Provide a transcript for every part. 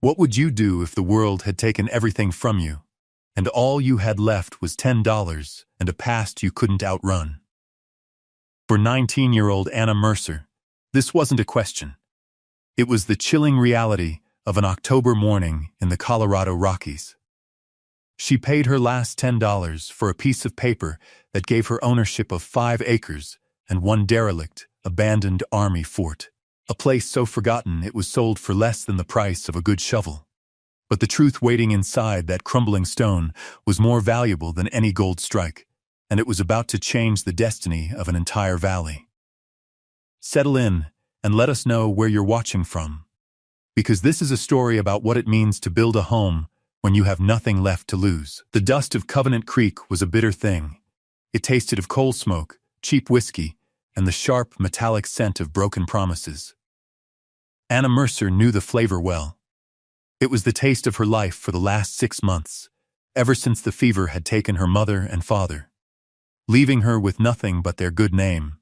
What would you do if the world had taken everything from you, and all you had left was $10 and a past you couldn't outrun? For 19-year-old Anna Mercer, this wasn't a question. It was the chilling reality of an October morning in the Colorado Rockies. She paid her last $10 for a piece of paper that gave her ownership of 5 acres and one derelict, abandoned Army fort. A place so forgotten it was sold for less than the price of a good shovel. But the truth waiting inside that crumbling stone was more valuable than any gold strike, and it was about to change the destiny of an entire valley. Settle in and let us know where you're watching from, because this is a story about what it means to build a home when you have nothing left to lose. The dust of Covenant Creek was a bitter thing. It tasted of coal smoke, cheap whiskey, and the sharp, metallic scent of broken promises. Anna Mercer knew the flavor well. It was the taste of her life for the last 6 months, ever since the fever had taken her mother and father, leaving her with nothing but their good name,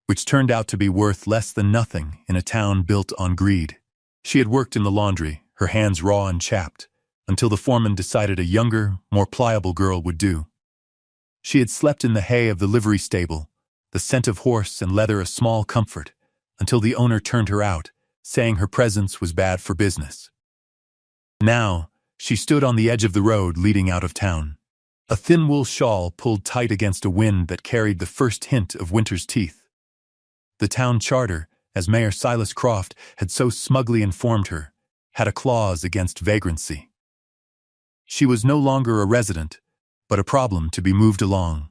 which turned out to be worth less than nothing in a town built on greed. She had worked in the laundry, her hands raw and chapped, until the foreman decided a younger, more pliable girl would do. She had slept in the hay of the livery stable, the scent of horse and leather a small comfort, until the owner turned her out, saying her presence was bad for business. Now, she stood on the edge of the road leading out of town, a thin wool shawl pulled tight against a wind that carried the first hint of winter's teeth. The town charter, as Mayor Silas Croft had so smugly informed her, had a clause against vagrancy. She was no longer a resident, but a problem to be moved along.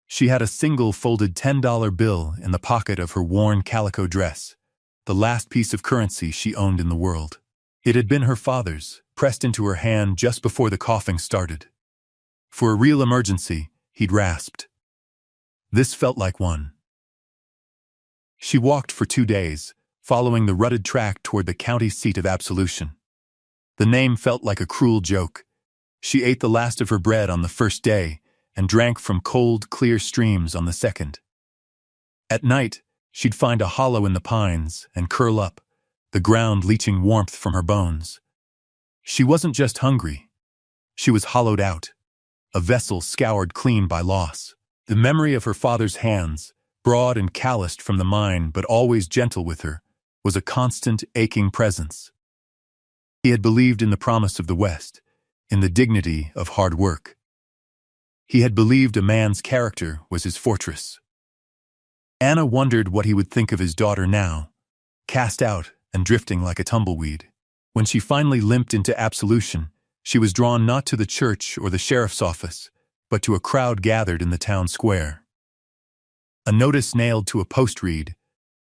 She had a single folded $10 bill in the pocket of her worn calico dress, the last piece of currency she owned in the world. It had been her father's, pressed into her hand just before the coughing started. For a real emergency, he'd rasped. This felt like one. She walked for 2 days, following the rutted track toward the county seat of absolution. The name felt like a cruel joke. She ate the last of her bread on the first day and drank from cold, clear streams on the second. At night, she'd find a hollow in the pines and curl up, the ground leaching warmth from her bones. She wasn't just hungry. She was hollowed out, a vessel scoured clean by loss. The memory of her father's hands, broad and calloused from the mine but always gentle with her, was a constant, aching presence. He had believed in the promise of the West, in the dignity of hard work. He had believed a man's character was his fortress. Anna wondered what he would think of his daughter now, cast out and drifting like a tumbleweed. When she finally limped into absolution, she was drawn not to the church or the sheriff's office, but to a crowd gathered in the town square. A notice nailed to a post read,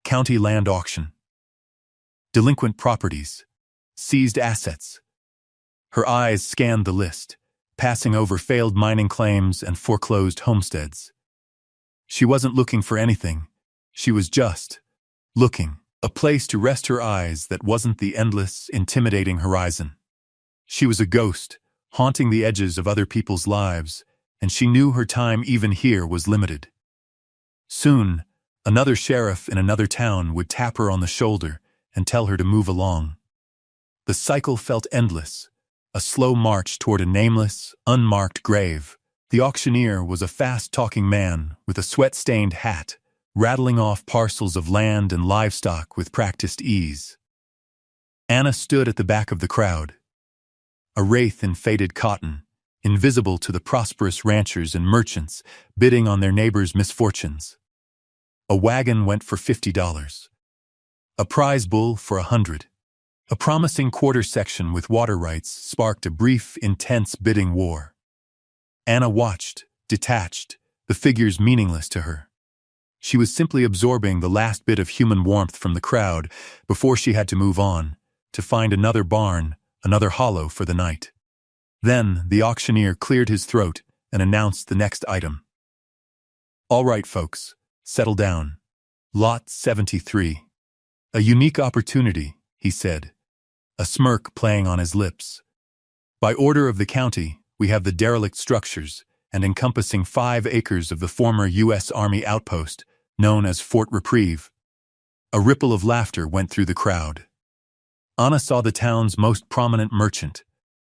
"County Land Auction." Delinquent properties, seized assets. Her eyes scanned the list, passing over failed mining claims and foreclosed homesteads. She wasn't looking for anything. She was just looking, a place to rest her eyes that wasn't the endless, intimidating horizon. She was a ghost, haunting the edges of other people's lives, and she knew her time even here was limited. Soon, another sheriff in another town would tap her on the shoulder and tell her to move along. The cycle felt endless, a slow march toward a nameless, unmarked grave. The auctioneer was a fast-talking man with a sweat-stained hat, rattling off parcels of land and livestock with practiced ease. Anna stood at the back of the crowd, a wraith in faded cotton, invisible to the prosperous ranchers and merchants bidding on their neighbors' misfortunes. A wagon went for $50. A prize bull for $100. A promising quarter section with water rights sparked a brief, intense bidding war. Anna watched, detached, the figures meaningless to her. She was simply absorbing the last bit of human warmth from the crowd before she had to move on, to find another barn, another hollow for the night. Then the auctioneer cleared his throat and announced the next item. "All right, folks, settle down. Lot 73. A unique opportunity," he said, a smirk playing on his lips. "By order of the county, we have the derelict structures and encompassing 5 acres of the former U.S. Army outpost known as Fort Reprieve." A ripple of laughter went through the crowd. Anna saw the town's most prominent merchant,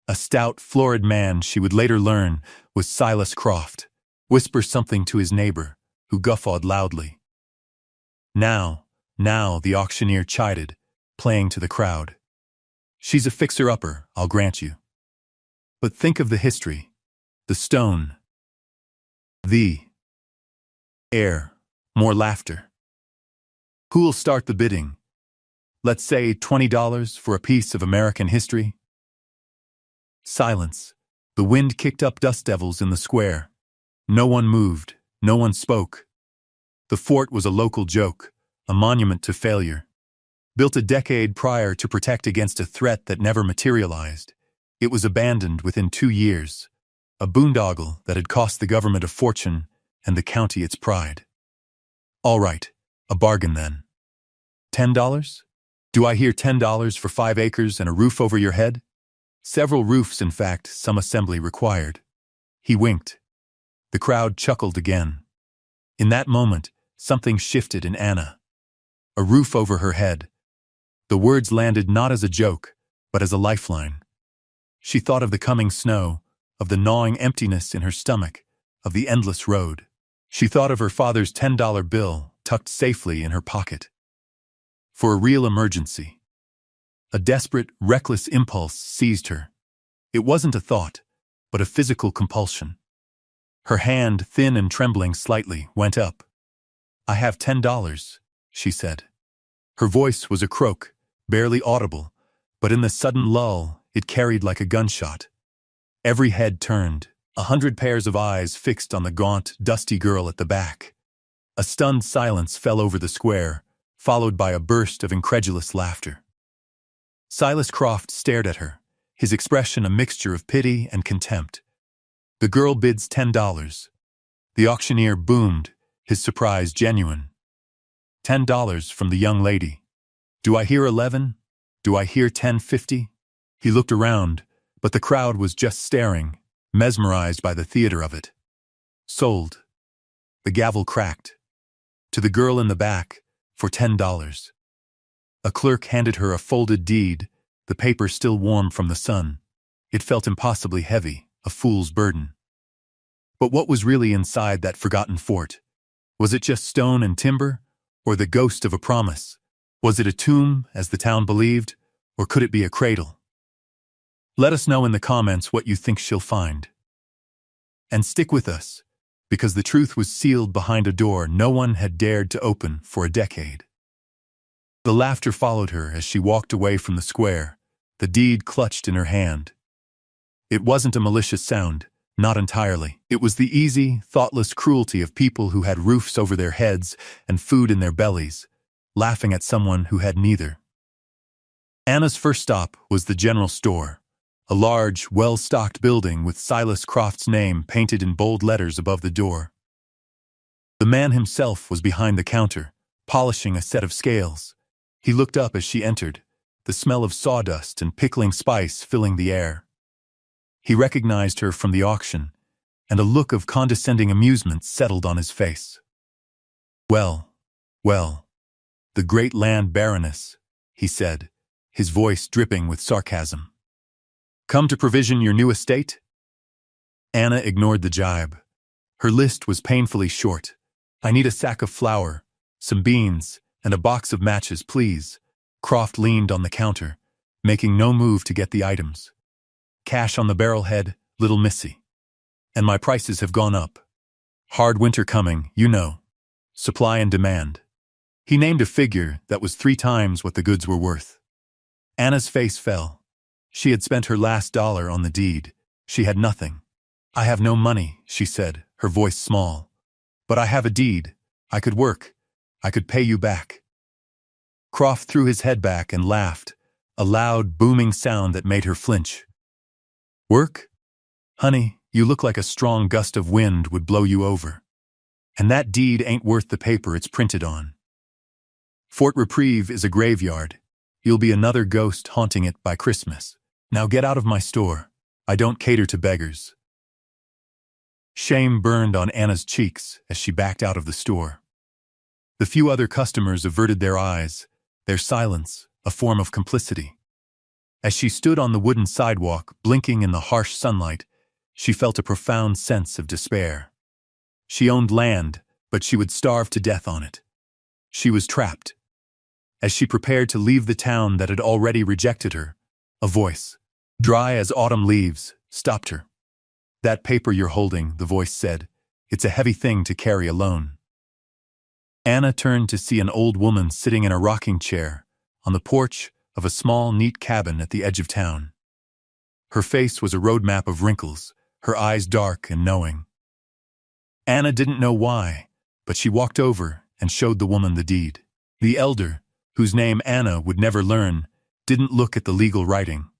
a stout, florid man she would later learn was Silas Croft, whisper something to his neighbor, who guffawed loudly. Now, the auctioneer chided, playing to the crowd. She's a fixer-upper, I'll grant you. But think of the history, the stone, the air, more laughter. Who'll start the bidding? Let's say $20 for a piece of American history? Silence. The wind kicked up dust devils in the square. No one moved, no one spoke. The fort was a local joke, a monument to failure. Built a decade prior to protect against a threat that never materialized, it was abandoned within 2 years. A boondoggle that had cost the government a fortune and the county its pride. All right, a bargain then. $10? Do I hear $10 for 5 acres and a roof over your head? Several roofs, in fact, some assembly required. He winked. The crowd chuckled again. In that moment, something shifted in Anna. A roof over her head. The words landed not as a joke, but as a lifeline. She thought of the coming snow, of the gnawing emptiness in her stomach, of the endless road. She thought of her father's $10 bill tucked safely in her pocket. For a real emergency. A desperate, reckless impulse seized her. It wasn't a thought, but a physical compulsion. Her hand, thin and trembling slightly, went up. I have $10, she said. Her voice was a croak, barely audible, but in the sudden lull, it carried like a gunshot. Every head turned, 100 pairs of eyes fixed on the gaunt, dusty girl at the back. A stunned silence fell over the square, followed by a burst of incredulous laughter. Silas Croft stared at her, his expression a mixture of pity and contempt. The girl bids $10. The auctioneer boomed, his surprise genuine. $10 from the young lady. Do I hear 11? Do I hear 10.50? He looked around, but the crowd was just staring, mesmerized by the theater of it. Sold. The gavel cracked. To the girl in the back, for $10. A clerk handed her a folded deed, the paper still warm from the sun. It felt impossibly heavy, a fool's burden. But what was really inside that forgotten fort? Was it just stone and timber, or the ghost of a promise? Was it a tomb, as the town believed, or could it be a cradle? Let us know in the comments what you think she'll find. And stick with us, because the truth was sealed behind a door no one had dared to open for a decade. The laughter followed her as she walked away from the square, the deed clutched in her hand. It wasn't a malicious sound, not entirely. It was the easy, thoughtless cruelty of people who had roofs over their heads and food in their bellies, laughing at someone who had neither. Anna's first stop was the general store, a large, well-stocked building with Silas Croft's name painted in bold letters above the door. The man himself was behind the counter, polishing a set of scales. He looked up as she entered, the smell of sawdust and pickling spice filling the air. He recognized her from the auction, and a look of condescending amusement settled on his face. Well, the great land baroness, he said, his voice dripping with sarcasm. Come to provision your new estate? Anna ignored the jibe. Her list was painfully short. I need a sack of flour, some beans, and a box of matches, please. Croft leaned on the counter, making no move to get the items. Cash on the barrelhead, little missy. And my prices have gone up. Hard winter coming, you know. Supply and demand. He named a figure that was 3 times what the goods were worth. Anna's face fell. She had spent her last dollar on the deed. She had nothing. I have no money, she said, her voice small. But I have a deed. I could work. I could pay you back. Croft threw his head back and laughed, a loud, booming sound that made her flinch. Work? Honey, you look like a strong gust of wind would blow you over. And that deed ain't worth the paper it's printed on. Fort Reprieve is a graveyard. You'll be another ghost haunting it by Christmas. Now get out of my store. I don't cater to beggars. Shame burned on Anna's cheeks as she backed out of the store. The few other customers averted their eyes, their silence a form of complicity. As she stood on the wooden sidewalk, blinking in the harsh sunlight, she felt a profound sense of despair. She owned land, but she would starve to death on it. She was trapped. As she prepared to leave the town that had already rejected her, a voice, dry as autumn leaves, stopped her. "That paper you're holding," the voice said. "It's a heavy thing to carry alone." Anna turned to see an old woman sitting in a rocking chair on the porch of a small, neat cabin at the edge of town. Her face was a roadmap of wrinkles, her eyes dark and knowing. Anna didn't know why, but she walked over and showed the woman the deed. The elder, whose name Anna would never learn, didn't look at the legal writing.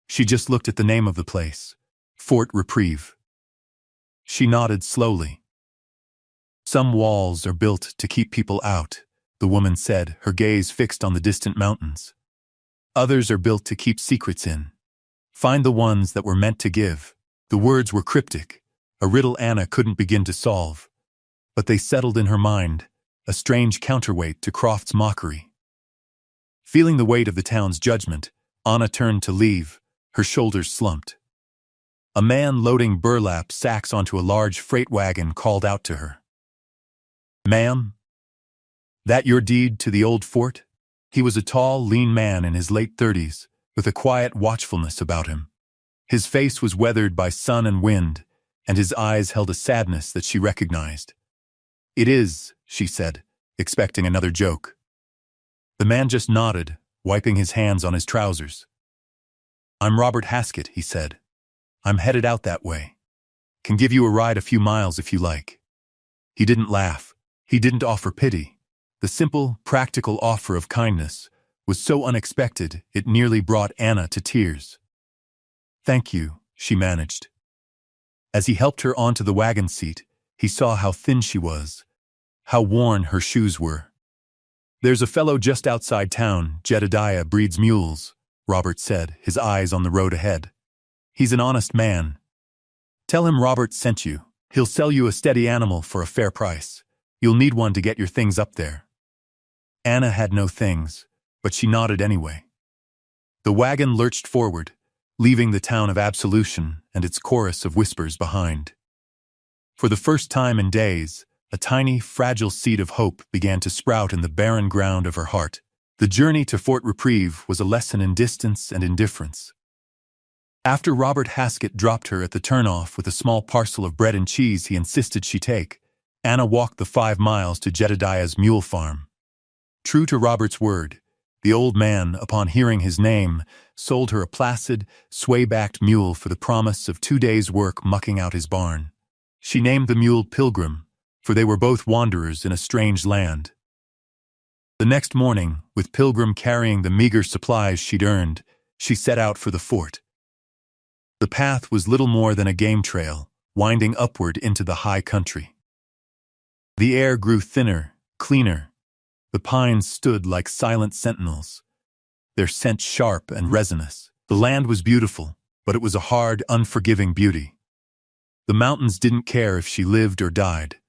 She just looked at the name of the place, Fort Reprieve. She nodded slowly. "Some walls are built to keep people out," the woman said, her gaze fixed on the distant mountains. "Others are built to keep secrets in. Find the ones that were meant to give." The words were cryptic, a riddle Anna couldn't begin to solve, but they settled in her mind, a strange counterweight to Croft's mockery. Feeling the weight of the town's judgment, Anna turned to leave, her shoulders slumped. A man loading burlap sacks onto a large freight wagon called out to her. "Ma'am? That your deed to the old fort?" He was a tall, lean man in his late 30s, with a quiet watchfulness about him. His face was weathered by sun and wind, and his eyes held a sadness that she recognized. "It is," she said, expecting another joke. The man just nodded, wiping his hands on his trousers. "I'm Robert Haskett," he said. "I'm headed out that way. Can give you a ride a few miles if you like." He didn't laugh. He didn't offer pity. The simple, practical offer of kindness was so unexpected it nearly brought Anna to tears. "Thank you," she managed. As he helped her onto the wagon seat, he saw how thin she was, how worn her shoes were. "There's a fellow just outside town, Jedediah, breeds mules," Robert said, his eyes on the road ahead. "He's an honest man. Tell him Robert sent you. He'll sell you a steady animal for a fair price. You'll need one to get your things up there." Anna had no things, but she nodded anyway. The wagon lurched forward, leaving the town of Absolution and its chorus of whispers behind. For the first time in days, a tiny, fragile seed of hope began to sprout in the barren ground of her heart. The journey to Fort Reprieve was a lesson in distance and indifference. After Robert Haskett dropped her at the turnoff with a small parcel of bread and cheese he insisted she take, Anna walked the 5 miles to Jedediah's mule farm. True to Robert's word, the old man, upon hearing his name, sold her a placid, sway-backed mule for the promise of 2 days' work mucking out his barn. She named the mule Pilgrim, for they were both wanderers in a strange land. The next morning, with Pilgrim carrying the meager supplies she'd earned, she set out for the fort. The path was little more than a game trail, winding upward into the high country. The air grew thinner, cleaner. The pines stood like silent sentinels, their scent sharp and resinous. The land was beautiful, but it was a hard, unforgiving beauty. The mountains didn't care if she lived or died.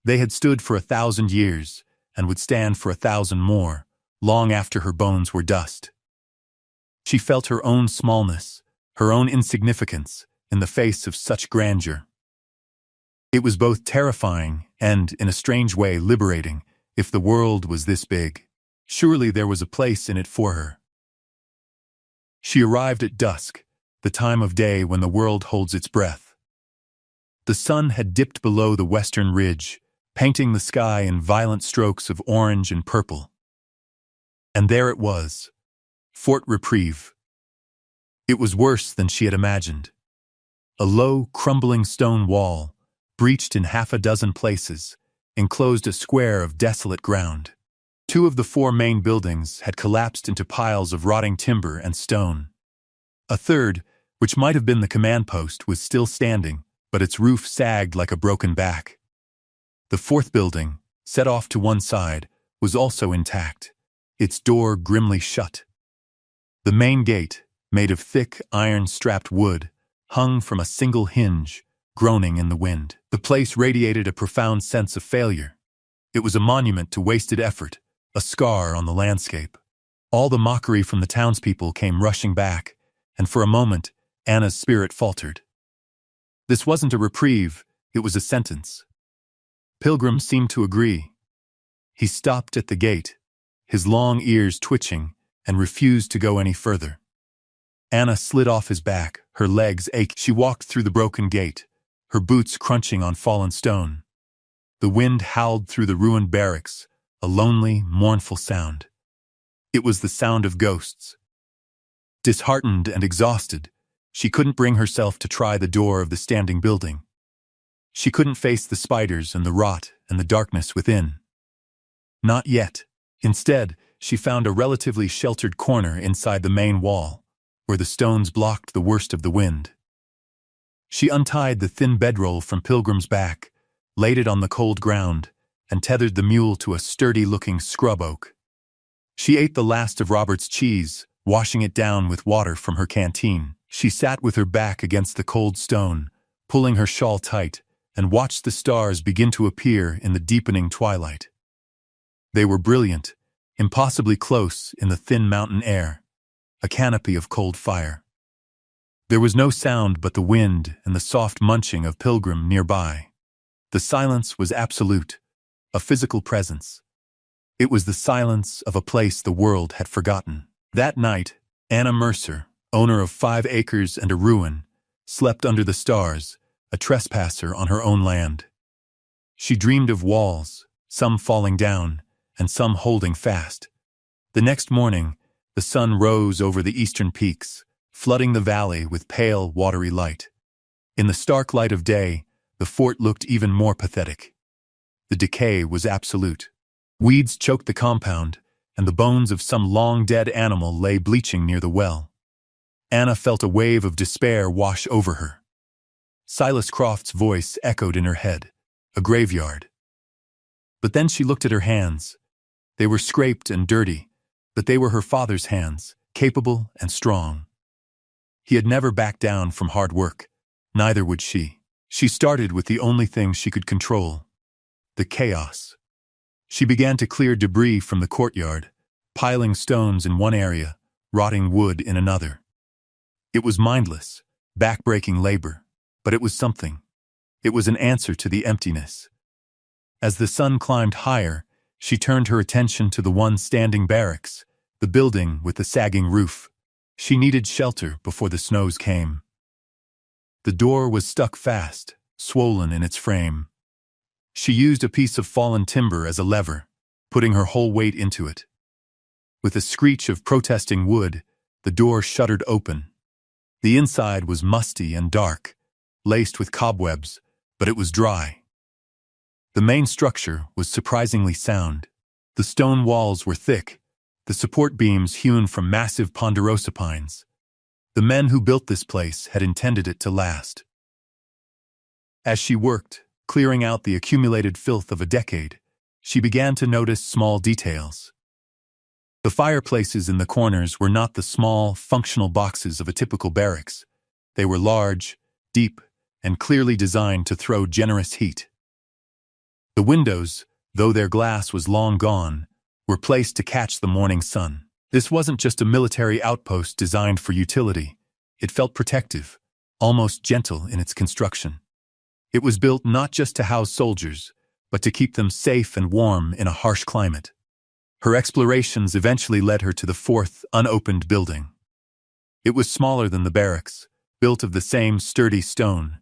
They had stood for 1,000 years, and would stand for 1,000 more, long after her bones were dust. She felt her own smallness, her own insignificance, in the face of such grandeur. It was both terrifying and, in a strange way, liberating. If the world was this big, surely there was a place in it for her. She arrived at dusk, the time of day when the world holds its breath. The sun had dipped below the western ridge, painting the sky in violent strokes of orange and purple. And there it was, Fort Reprieve. It was worse than she had imagined. A low, crumbling stone wall, breached in 6 places, enclosed a square of desolate ground. 2 of the 4 main buildings had collapsed into piles of rotting timber and stone. A third, which might have been the command post, was still standing, but its roof sagged like a broken back. The 4th building, set off to one side, was also intact, its door grimly shut. The main gate, made of thick, iron-strapped wood, hung from a single hinge, groaning in the wind. The place radiated a profound sense of failure. It was a monument to wasted effort, a scar on the landscape. All the mockery from the townspeople came rushing back, and for a moment, Anna's spirit faltered. This wasn't a reprieve, it was a sentence. Pilgrim seemed to agree. He stopped at the gate, his long ears twitching, and refused to go any further. Anna slid off his back, her legs ached. She walked through the broken gate, her boots crunching on fallen stone. The wind howled through the ruined barracks, a lonely, mournful sound. It was the sound of ghosts. Disheartened and exhausted, she couldn't bring herself to try the door of the standing building. She couldn't face the spiders and the rot and the darkness within. Not yet. Instead, she found a relatively sheltered corner inside the main wall, where the stones blocked the worst of the wind. She untied the thin bedroll from Pilgrim's back, laid it on the cold ground, and tethered the mule to a sturdy-looking scrub oak. She ate the last of Robert's cheese, washing it down with water from her canteen. She sat with her back against the cold stone, pulling her shawl tight, and watched the stars begin to appear in the deepening twilight. They were brilliant, impossibly close in the thin mountain air, a canopy of cold fire. There was no sound but the wind and the soft munching of Pilgrim nearby. The silence was absolute, a physical presence. It was the silence of a place the world had forgotten. That night, Anna Mercer, owner of 5 acres and a ruin, slept under the stars, a trespasser on her own land. She dreamed of walls, some falling down, and some holding fast. The next morning, the sun rose over the eastern peaks, flooding the valley with pale, watery light. In the stark light of day, the fort looked even more pathetic. The decay was absolute. Weeds choked the compound, and the bones of some long-dead animal lay bleaching near the well. Anna felt a wave of despair wash over her. Silas Croft's voice echoed in her head, a graveyard. But then she looked at her hands. They were scraped and dirty, but they were her father's hands, capable and strong. He had never backed down from hard work. Neither would she. She started with the only thing she could control: the chaos. She began to clear debris from the courtyard, piling stones in one area, rotting wood in another. It was mindless, back-breaking labor, but it was something. It was an answer to the emptiness. As the sun climbed higher, she turned her attention to the one standing barracks, the building with the sagging roof. She needed shelter before the snows came. The door was stuck fast, swollen in its frame. She used a piece of fallen timber as a lever, putting her whole weight into it. With a screech of protesting wood, the door shuddered open. The inside was musty and dark, laced with cobwebs, but it was dry. The main structure was surprisingly sound. The stone walls were thick, the support beams hewn from massive ponderosa pines. The men who built this place had intended it to last. As she worked, clearing out the accumulated filth of a decade, she began to notice small details. The fireplaces in the corners were not the small, functional boxes of a typical barracks. They were large, deep, and clearly designed to throw generous heat. The windows, though their glass was long gone, were placed to catch the morning sun. This wasn't just a military outpost designed for utility. It felt protective, almost gentle in its construction. It was built not just to house soldiers, but to keep them safe and warm in a harsh climate. Her explorations eventually led her to the 4th unopened building. It was smaller than the barracks, built of the same sturdy stone,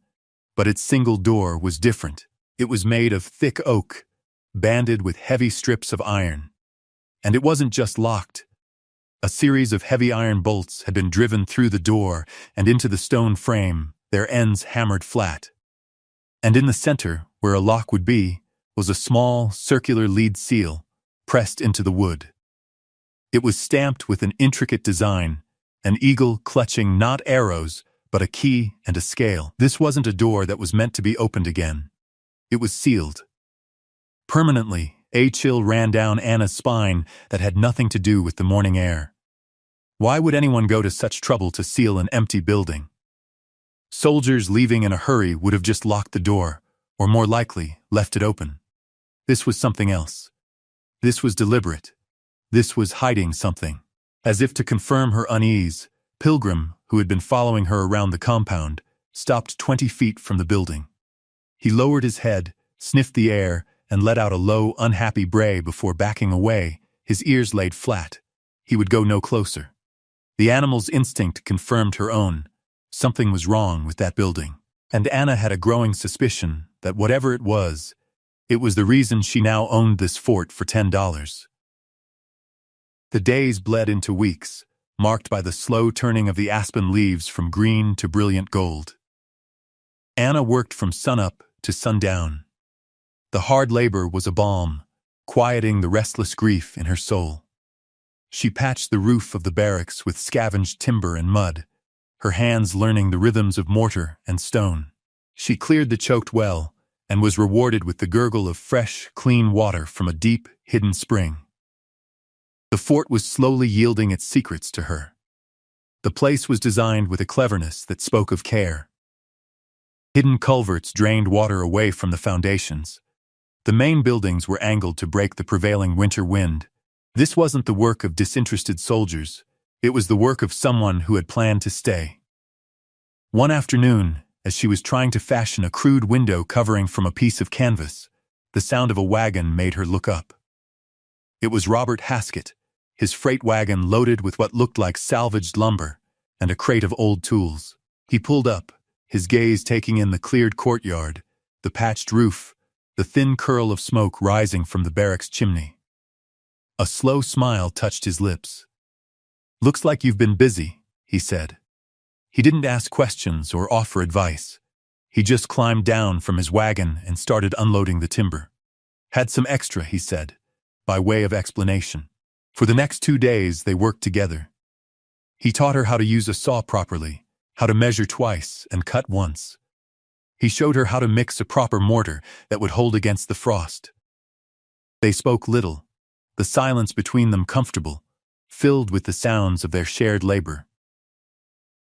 but its single door was different. It was made of thick oak, banded with heavy strips of iron. And it wasn't just locked. A series of heavy iron bolts had been driven through the door and into the stone frame, their ends hammered flat. And in the center, where a lock would be, was a small, circular lead seal, pressed into the wood. It was stamped with an intricate design, an eagle clutching not arrows, but a key and a scale. This wasn't a door that was meant to be opened again. It was sealed. Permanently, a chill ran down Anna's spine that had nothing to do with the morning air. Why would anyone go to such trouble to seal an empty building? Soldiers leaving in a hurry would have just locked the door, or more likely, left it open. This was something else. This was deliberate. This was hiding something. As if to confirm her unease, Pilgrim, who had been following her around the compound, stopped 20 feet from the building. He lowered his head, sniffed the air, and let out a low, unhappy bray before backing away, his ears laid flat. He would go no closer. The animal's instinct confirmed her own. Something was wrong with that building. And Anna had a growing suspicion that whatever it was the reason she now owned this fort for $10. The days bled into weeks, marked by the slow turning of the aspen leaves from green to brilliant gold. Anna worked from sunup to sundown. The hard labor was a balm, quieting the restless grief in her soul. She patched the roof of the barracks with scavenged timber and mud, her hands learning the rhythms of mortar and stone. She cleared the choked well and was rewarded with the gurgle of fresh, clean water from a deep, hidden spring. The fort was slowly yielding its secrets to her. The place was designed with a cleverness that spoke of care. Hidden culverts drained water away from the foundations. The main buildings were angled to break the prevailing winter wind. This wasn't the work of disinterested soldiers. It was the work of someone who had planned to stay. One afternoon, as she was trying to fashion a crude window covering from a piece of canvas, the sound of a wagon made her look up. It was Robert Haskett, his freight wagon loaded with what looked like salvaged lumber and a crate of old tools. He pulled up, his gaze taking in the cleared courtyard, the patched roof, the thin curl of smoke rising from the barracks chimney. A slow smile touched his lips. "Looks like you've been busy," he said. He didn't ask questions or offer advice. He just climbed down from his wagon and started unloading the timber. "Had some extra," he said, by way of explanation. For the next 2 days, they worked together. He taught her how to use a saw properly, how to measure twice and cut once. He showed her how to mix a proper mortar that would hold against the frost. They spoke little, the silence between them comfortable, filled with the sounds of their shared labor.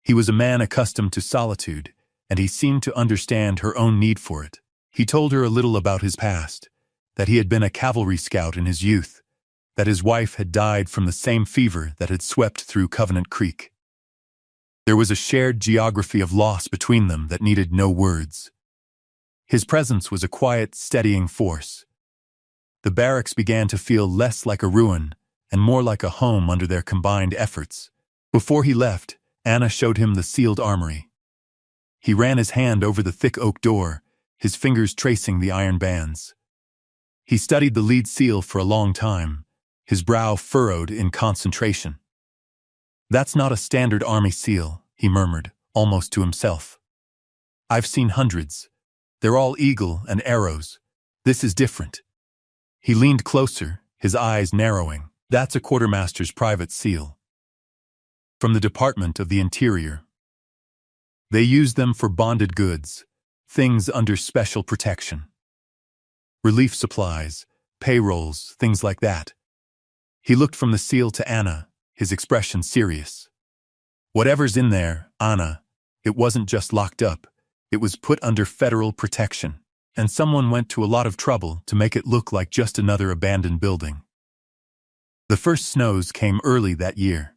He was a man accustomed to solitude, and he seemed to understand her own need for it. He told her a little about his past, that he had been a cavalry scout in his youth, that his wife had died from the same fever that had swept through Covenant Creek. There was a shared geography of loss between them that needed no words. His presence was a quiet, steadying force. The barracks began to feel less like a ruin and more like a home under their combined efforts. Before he left, Anna showed him the sealed armory. He ran his hand over the thick oak door, his fingers tracing the iron bands. He studied the lead seal for a long time, his brow furrowed in concentration. "That's not a standard army seal," he murmured, almost to himself. "I've seen hundreds. They're all eagle and arrows. This is different." He leaned closer, his eyes narrowing. "That's a quartermaster's private seal. From the Department of the Interior. They use them for bonded goods, things under special protection. Relief supplies, payrolls, things like that." He looked from the seal to Anna, his expression serious. "Whatever's in there, Anna, it wasn't just locked up, it was put under federal protection, and someone went to a lot of trouble to make it look like just another abandoned building." The first snows came early that year.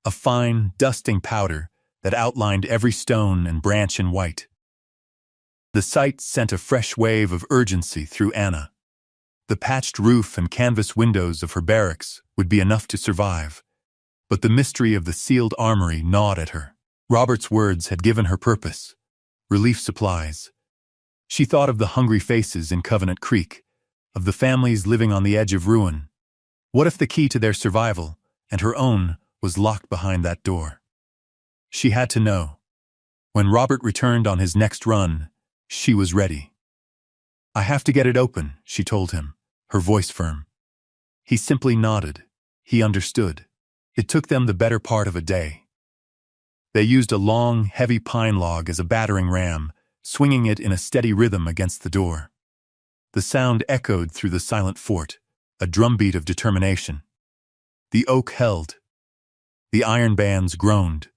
A fine, dusting powder that outlined every stone and branch in white. The sight sent a fresh wave of urgency through Anna. The patched roof and canvas windows of her barracks would be enough to survive, but the mystery of the sealed armory gnawed at her. Robert's words had given her purpose. Relief supplies. She thought of the hungry faces in Covenant Creek, of the families living on the edge of ruin. What if the key to their survival, and her own, was locked behind that door? She had to know. When Robert returned on his next run, she was ready. "I have to get it open," she told him, her voice firm. He simply nodded. He understood. It took them the better part of a day. They used a long, heavy pine log as a battering ram, swinging it in a steady rhythm against the door. The sound echoed through the silent fort, a drumbeat of determination. The oak held. The iron bands groaned.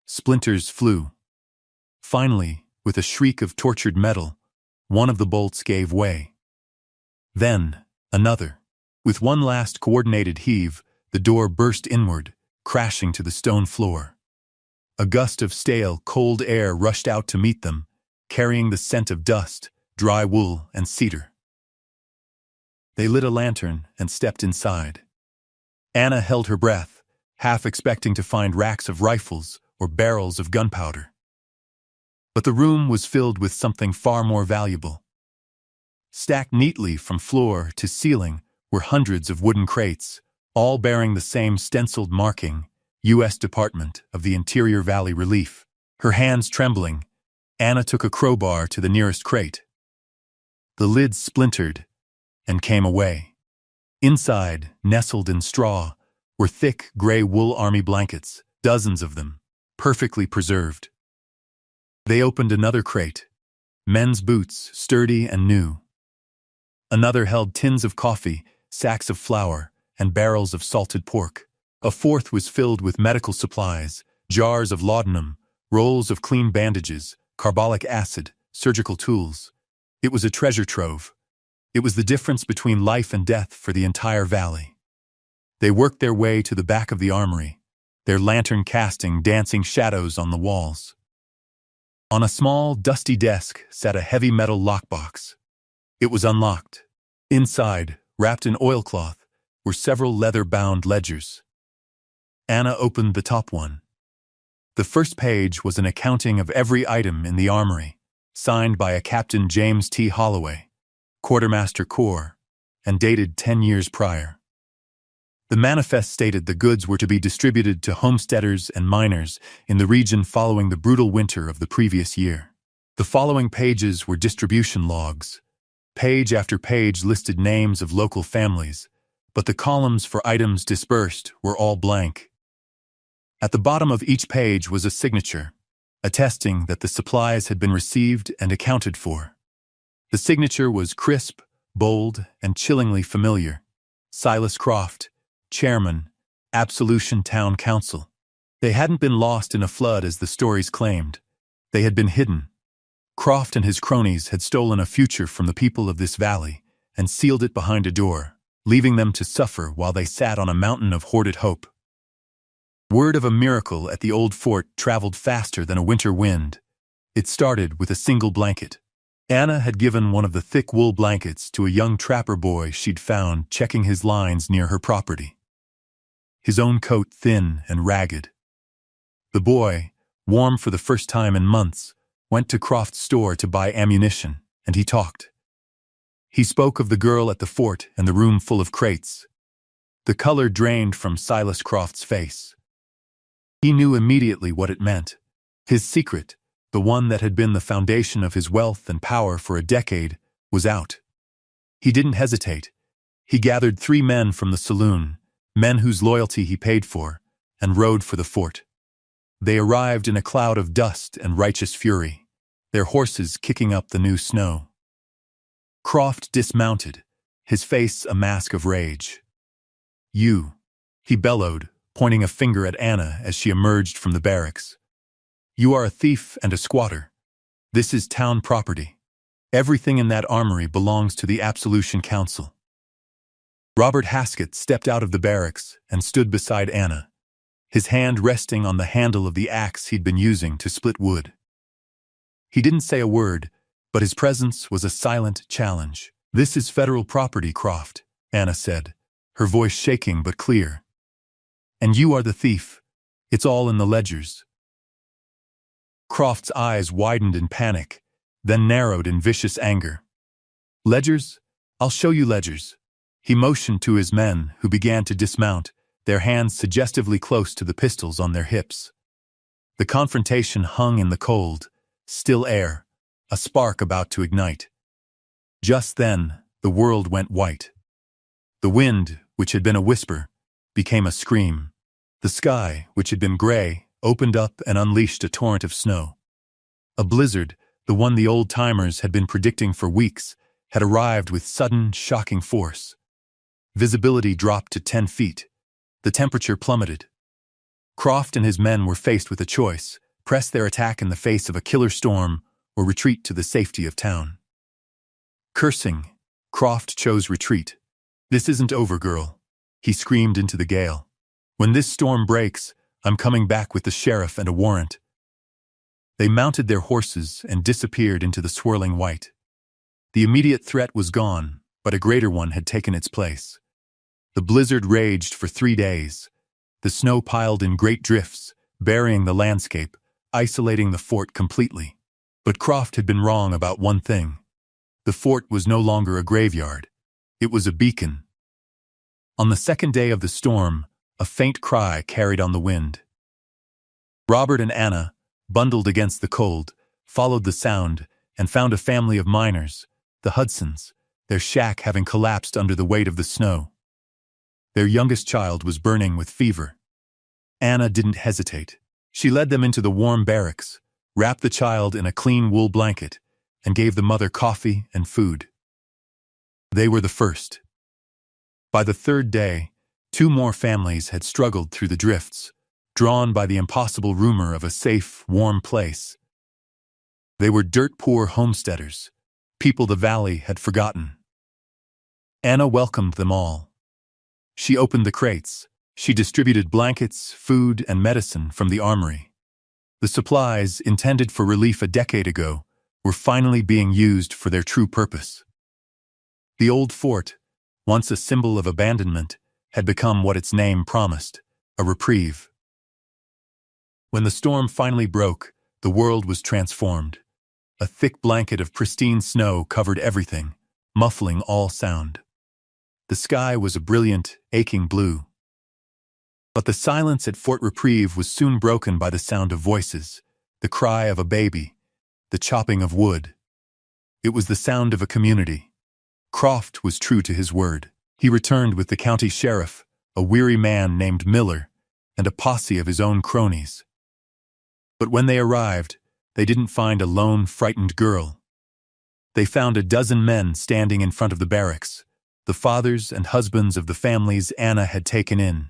Splinters flew. Finally, with a shriek of tortured metal, one of the bolts gave way. Then, another. With one last coordinated heave, the door burst inward, crashing to the stone floor. A gust of stale, cold air rushed out to meet them, carrying the scent of dust, dry wool, and cedar. They lit a lantern and stepped inside. Anna held her breath, half expecting to find racks of rifles or barrels of gunpowder. But the room was filled with something far more valuable. Stacked neatly from floor to ceiling were hundreds of wooden crates, all bearing the same stenciled marking, U.S. Department of the Interior Valley Relief. Her hands trembling, Anna took a crowbar to the nearest crate. The lid splintered and came away. Inside, nestled in straw, were thick gray wool army blankets, dozens of them, perfectly preserved. They opened another crate, men's boots, sturdy and new. Another held tins of coffee, sacks of flour, and barrels of salted pork. A fourth was filled with medical supplies, jars of laudanum, rolls of clean bandages, carbolic acid, surgical tools. It was a treasure trove. It was the difference between life and death for the entire valley. They worked their way to the back of the armory, their lantern casting dancing shadows on the walls. On a small, dusty desk sat a heavy metal lockbox. It was unlocked. Inside, wrapped in oilcloth, were several leather-bound ledgers. Anna opened the top one. The first page was an accounting of every item in the armory, signed by a Captain James T. Holloway, Quartermaster Corps, and dated 10 years prior. The manifest stated the goods were to be distributed to homesteaders and miners in the region following the brutal winter of the previous year. The following pages were distribution logs. Page after page listed names of local families, but the columns for items dispersed were all blank. At the bottom of each page was a signature, attesting that the supplies had been received and accounted for. The signature was crisp, bold, and chillingly familiar. Silas Croft, Chairman, Absolution Town Council. They hadn't been lost in a flood as the stories claimed. They had been hidden. Croft and his cronies had stolen a future from the people of this valley and sealed it behind a door, leaving them to suffer while they sat on a mountain of hoarded hope. Word of a miracle at the old fort traveled faster than a winter wind. It started with a single blanket. Anna had given one of the thick wool blankets to a young trapper boy she'd found checking his lines near her property. His own coat thin and ragged. The boy, warm for the first time in months, went to Croft's store to buy ammunition, and he talked. He spoke of the girl at the fort and the room full of crates. The color drained from Silas Croft's face. He knew immediately what it meant. His secret, the one that had been the foundation of his wealth and power for a decade, was out. He didn't hesitate. He gathered 3 men from the saloon, men whose loyalty he paid for, and rode for the fort. They arrived in a cloud of dust and righteous fury, their horses kicking up the new snow. Croft dismounted, his face a mask of rage. "You," he bellowed, pointing a finger at Anna as she emerged from the barracks. "You are a thief and a squatter. This is town property. Everything in that armory belongs to the Absolution Council." Robert Haskett stepped out of the barracks and stood beside Anna, his hand resting on the handle of the axe he'd been using to split wood. He didn't say a word, but his presence was a silent challenge. "This is federal property, Croft," Anna said, her voice shaking but clear. "And you are the thief. It's all in the ledgers." Croft's eyes widened in panic, then narrowed in vicious anger. "Ledgers? I'll show you ledgers." He motioned to his men, who began to dismount, their hands suggestively close to the pistols on their hips. The confrontation hung in the cold, still air, a spark about to ignite. Just then, the world went white. The wind, which had been a whisper, became a scream. The sky, which had been gray, opened up and unleashed a torrent of snow. A blizzard, the one the old-timers had been predicting for weeks, had arrived with sudden, shocking force. Visibility dropped to 10 feet. The temperature plummeted. Croft and his men were faced with a choice: press their attack in the face of a killer storm or retreat to the safety of town. Cursing, Croft chose retreat. "This isn't over, girl," he screamed into the gale. When this storm breaks, I'm coming back with the sheriff and a warrant." They mounted their horses and disappeared into the swirling white. The immediate threat was gone, but a greater one had taken its place. The blizzard raged for 3 days. The snow piled in great drifts, burying the landscape, isolating the fort completely. But Croft had been wrong about one thing. The fort was no longer a graveyard. It was a beacon. On the second day of the storm, a faint cry carried on the wind. Robert and Anna, bundled against the cold, followed the sound and found a family of miners, the Hudsons, their shack having collapsed under the weight of the snow. Their youngest child was burning with fever. Anna didn't hesitate. She led them into the warm barracks, wrapped the child in a clean wool blanket, and gave the mother coffee and food. They were the first. By the third day, 2 more families had struggled through the drifts, drawn by the impossible rumor of a safe, warm place. They were dirt-poor homesteaders, people the valley had forgotten. Anna welcomed them all. She opened the crates. She distributed blankets, food, and medicine from the armory. The supplies, intended for relief a decade ago, were finally being used for their true purpose. The old fort, once a symbol of abandonment, had become what its name promised, a reprieve. When the storm finally broke, the world was transformed. A thick blanket of pristine snow covered everything, muffling all sound. The sky was a brilliant, aching blue. But the silence at Fort Reprieve was soon broken by the sound of voices, the cry of a baby, the chopping of wood. It was the sound of a community. Croft was true to his word. He returned with the county sheriff, a weary man named Miller, and a posse of his own cronies. But when they arrived, they didn't find a lone, frightened girl. They found a dozen men standing in front of the barracks, the fathers and husbands of the families Anna had taken in.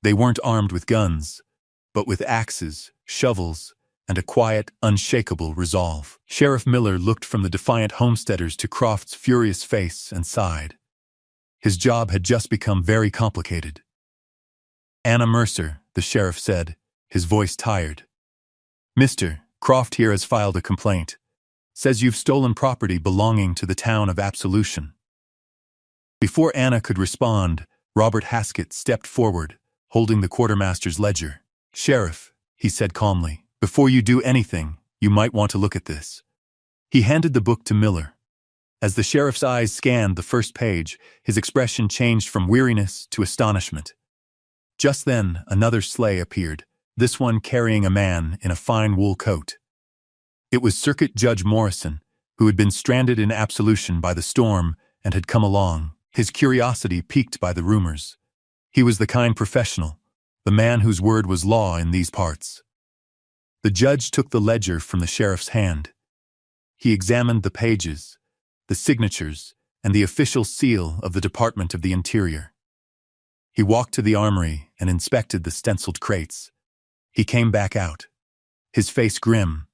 They weren't armed with guns, but with axes, shovels, and a quiet, unshakable resolve. Sheriff Miller looked from the defiant homesteaders to Croft's furious face and sighed. His job had just become very complicated. "Anna Mercer," the sheriff said, his voice tired. "Mr. Croft here has filed a complaint. Says you've stolen property belonging to the town of Absolution." Before Anna could respond, Robert Haskett stepped forward, holding the quartermaster's ledger. "Sheriff," he said calmly, "before you do anything, you might want to look at this." He handed the book to Miller. As the sheriff's eyes scanned the first page, his expression changed from weariness to astonishment. Just then, another sleigh appeared, this one carrying a man in a fine wool coat. It was Circuit Judge Morrison, who had been stranded in Absolution by the storm and had come along, his curiosity piqued by the rumors. He was the kind professional, the man whose word was law in these parts. The judge took the ledger from the sheriff's hand. He examined the pages, the signatures, and the official seal of the Department of the Interior. He walked to the armory and inspected the stenciled crates. He came back out, his face grim.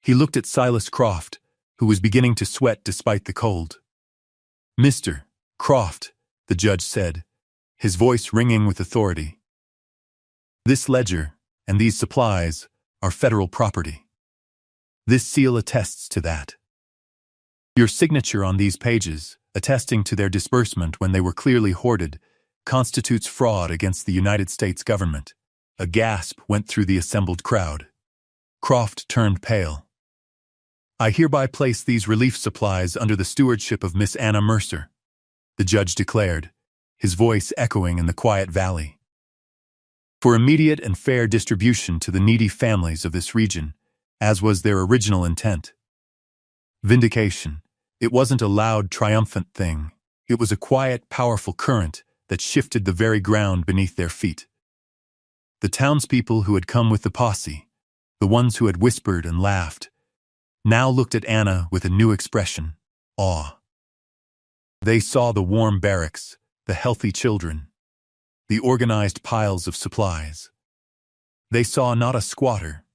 He looked at Silas Croft, who was beginning to sweat despite the cold. "Mr. Croft," the judge said, his voice ringing with authority. "This ledger and these supplies are federal property. This seal attests to that. Your signature on these pages, attesting to their disbursement when they were clearly hoarded, constitutes fraud against the United States government." A gasp went through the assembled crowd. Croft turned pale. "I hereby place these relief supplies under the stewardship of Miss Anna Mercer," the judge declared, his voice echoing in the quiet valley. "For immediate and fair distribution to the needy families of this region, as was their original intent." Vindication. It wasn't a loud, triumphant thing. It was a quiet, powerful current that shifted the very ground beneath their feet. The townspeople who had come with the posse, the ones who had whispered and laughed, now looked at Anna with a new expression, awe. They saw the warm barracks, the healthy children, the organized piles of supplies. They saw not a squatter,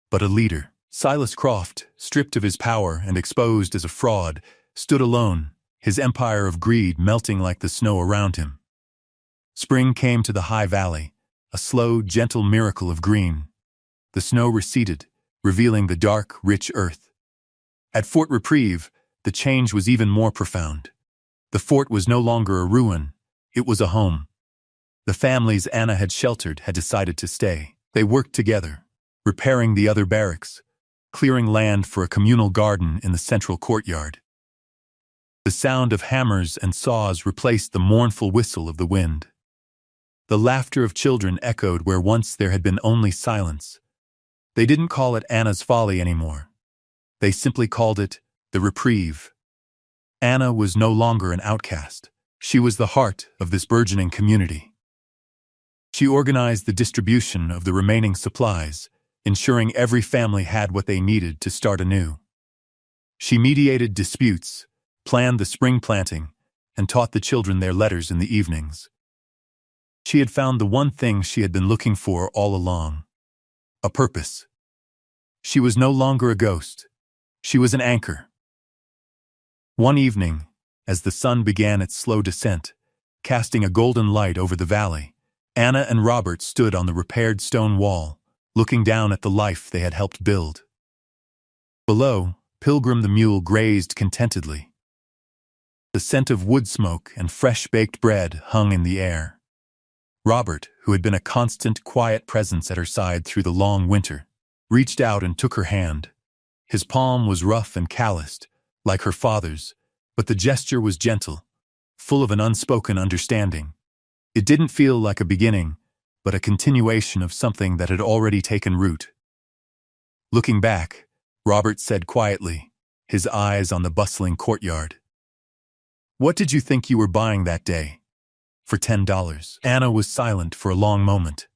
but a leader. Silas Croft, stripped of his power and exposed as a fraud, stood alone, his empire of greed melting like the snow around him. Spring came to the high valley, a slow, gentle miracle of green. The snow receded, revealing the dark, rich earth. At Fort Reprieve, the change was even more profound. The fort was no longer a ruin, it was a home. The families Anna had sheltered had decided to stay. They worked together, repairing the other barracks, clearing land for a communal garden in the central courtyard. The sound of hammers and saws replaced the mournful whistle of the wind. The laughter of children echoed where once there had been only silence. They didn't call it Anna's Folly anymore. They simply called it the Reprieve. Anna was no longer an outcast. She was the heart of this burgeoning community. She organized the distribution of the remaining supplies, ensuring every family had what they needed to start anew. She mediated disputes, planned the spring planting, and taught the children their letters in the evenings. She had found the one thing she had been looking for all along: a purpose. She was no longer a ghost. She was an anchor. One evening, as the sun began its slow descent, casting a golden light over the valley, Anna and Robert stood on the repaired stone wall, looking down at the life they had helped build. Below, Pilgrim the mule grazed contentedly. The scent of wood smoke and fresh-baked bread hung in the air. Robert, who had been a constant, quiet presence at her side through the long winter, reached out and took her hand. His palm was rough and calloused, like her father's, but the gesture was gentle, full of an unspoken understanding. It didn't feel like a beginning, but a continuation of something that had already taken root. Looking back, Robert said quietly, his eyes on the bustling courtyard, "What did you think you were buying that day? For $10. Anna was silent for a long moment.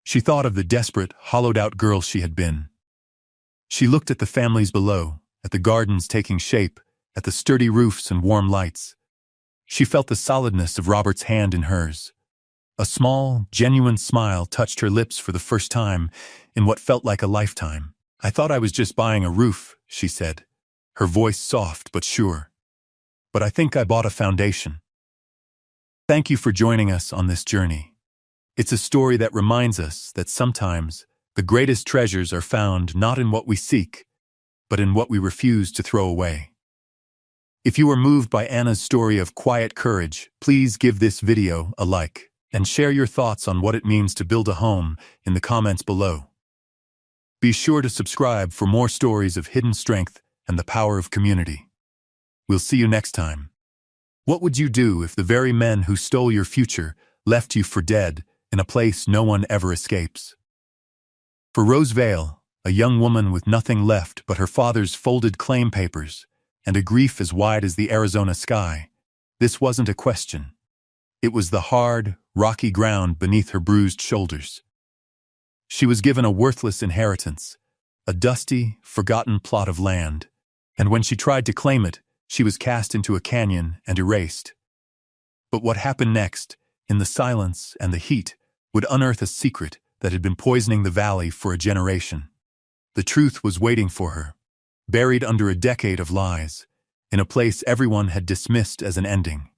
She thought of the desperate, hollowed-out girl she had been. She looked at the families below, at the gardens taking shape, at the sturdy roofs and warm lights. She felt the solidness of Robert's hand in hers. A small, genuine smile touched her lips for the first time in what felt like a lifetime. "I thought I was just buying a roof," she said, her voice soft but sure. "But I think I bought a foundation." Thank you for joining us on this journey. It's a story that reminds us that sometimes the greatest treasures are found not in what we seek, but in what we refuse to throw away. If you are moved by Anna's story of quiet courage, please give this video a like and share your thoughts on what it means to build a home in the comments below. Be sure to subscribe for more stories of hidden strength and the power of community. We'll see you next time. What would you do if the very men who stole your future left you for dead in a place no one ever escapes? For Rose Vale, a young woman with nothing left but her father's folded claim papers and a grief as wide as the Arizona sky, this wasn't a question. It was the hard, rocky ground beneath her bruised shoulders. She was given a worthless inheritance, a dusty, forgotten plot of land, and when she tried to claim it, she was cast into a canyon and erased. But what happened next, in the silence and the heat, would unearth a secret that had been poisoning the valley for a generation. The truth was waiting for her, buried under a decade of lies, in a place everyone had dismissed as an ending.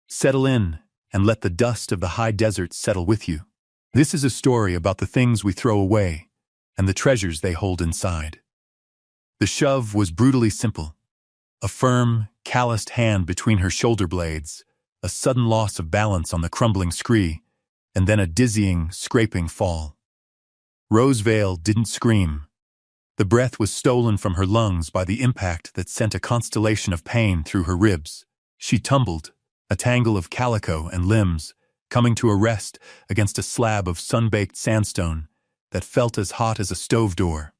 Settle in and let the dust of the high desert settle with you. This is a story about the things we throw away and the treasures they hold inside. The shove was brutally simple. A firm, calloused hand between her shoulder blades, a sudden loss of balance on the crumbling scree, and then a dizzying, scraping fall. Rose Vale didn't scream. The breath was stolen from her lungs by the impact that sent a constellation of pain through her ribs. She tumbled, a tangle of calico and limbs, coming to a rest against a slab of sun-baked sandstone that felt as hot as a stove door.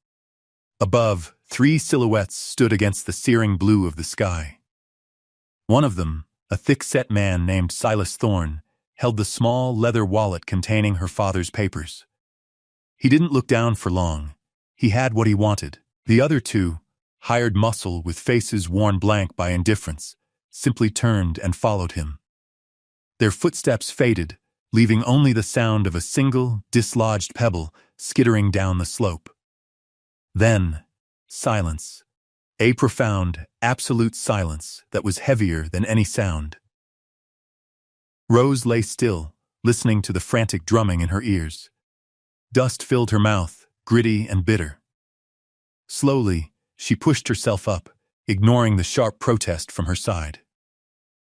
Above, 3 silhouettes stood against the searing blue of the sky. One of them, a thick-set man named Silas Thorne, held the small leather wallet containing her father's papers. He didn't look down for long. He had what he wanted. The other 2, hired muscle with faces worn blank by indifference, simply turned and followed him. Their footsteps faded, leaving only the sound of a single, dislodged pebble skittering down the slope. Then, silence. A profound, absolute silence that was heavier than any sound. Rose lay still, listening to the frantic drumming in her ears. Dust filled her mouth, gritty and bitter. Slowly, she pushed herself up, ignoring the sharp protest from her side.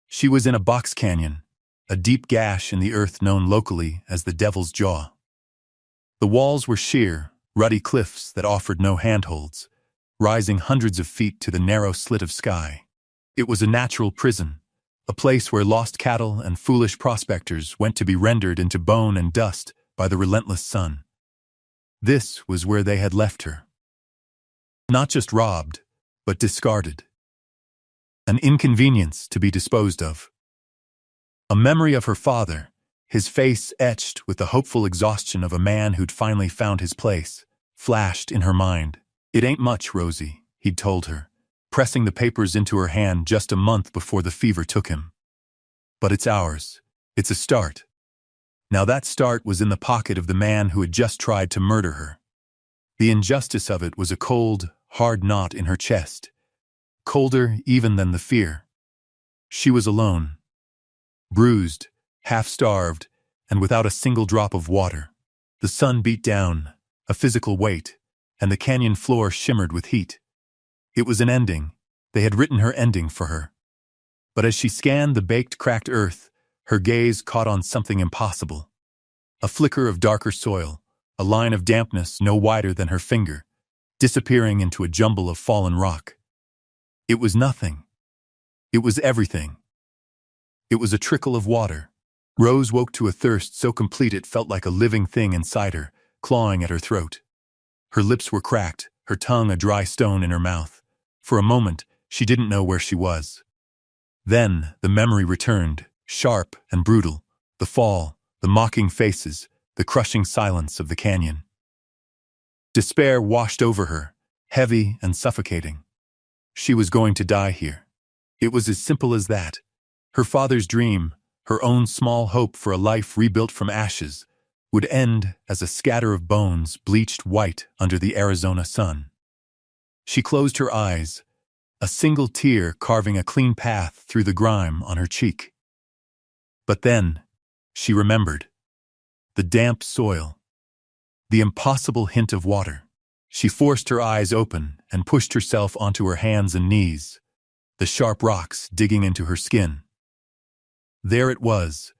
She was in a box canyon, a deep gash in the earth known locally as the Devil's Jaw. The walls were sheer, ruddy cliffs that offered no handholds, rising hundreds of feet to the narrow slit of sky. It was a natural prison, a place where lost cattle and foolish prospectors went to be rendered into bone and dust by the relentless sun. This was where they had left her. Not just robbed, but discarded. An inconvenience to be disposed of. A memory of her father, his face etched with the hopeful exhaustion of a man who'd finally found his place, flashed in her mind. "It ain't much, Rosie," he'd told her, pressing the papers into her hand just a month before the fever took him. "But it's ours. It's a start." Now that start was in the pocket of the man who had just tried to murder her. The injustice of it was a cold, hard knot in her chest, colder even than the fear. She was alone, bruised, half-starved, and without a single drop of water. The sun beat down, a physical weight, and the canyon floor shimmered with heat. It was an ending. They had written her ending for her. But as she scanned the baked, cracked earth, her gaze caught on something impossible. A flicker of darker soil, a line of dampness no wider than her finger, disappearing into a jumble of fallen rock. It was nothing. It was everything. It was a trickle of water. Rose woke to a thirst so complete it felt like a living thing inside her, clawing at her throat. Her lips were cracked, her tongue a dry stone in her mouth. For a moment, she didn't know where she was. Then the memory returned, sharp and brutal, the fall, the mocking faces, the crushing silence of the canyon. Despair washed over her, heavy and suffocating. She was going to die here. It was as simple as that. Her father's dream, her own small hope for a life rebuilt from ashes, would end as a scatter of bones bleached white under the Arizona sun. She closed her eyes, a single tear carving a clean path through the grime on her cheek. But then, she remembered. The damp soil. The impossible hint of water. She forced her eyes open and pushed herself onto her hands and knees, the sharp rocks digging into her skin. There it was,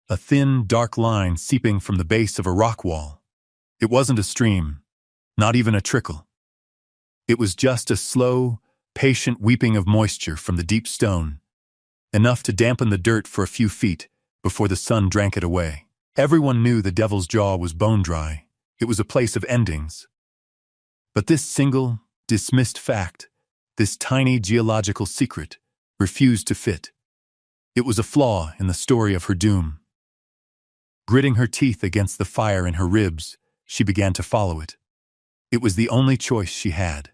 a thin, dark line seeping from the base of a rock wall. It wasn't a stream, not even a trickle. It was just a slow, patient weeping of moisture from the deep stone, enough to dampen the dirt for a few feet before the sun drank it away. Everyone knew the Devil's Jaw was bone dry. It was a place of endings. But this single, dismissed fact, this tiny geological secret, refused to fit. It was a flaw in the story of her doom. Gritting her teeth against the fire in her ribs, she began to follow it. It was the only choice she had.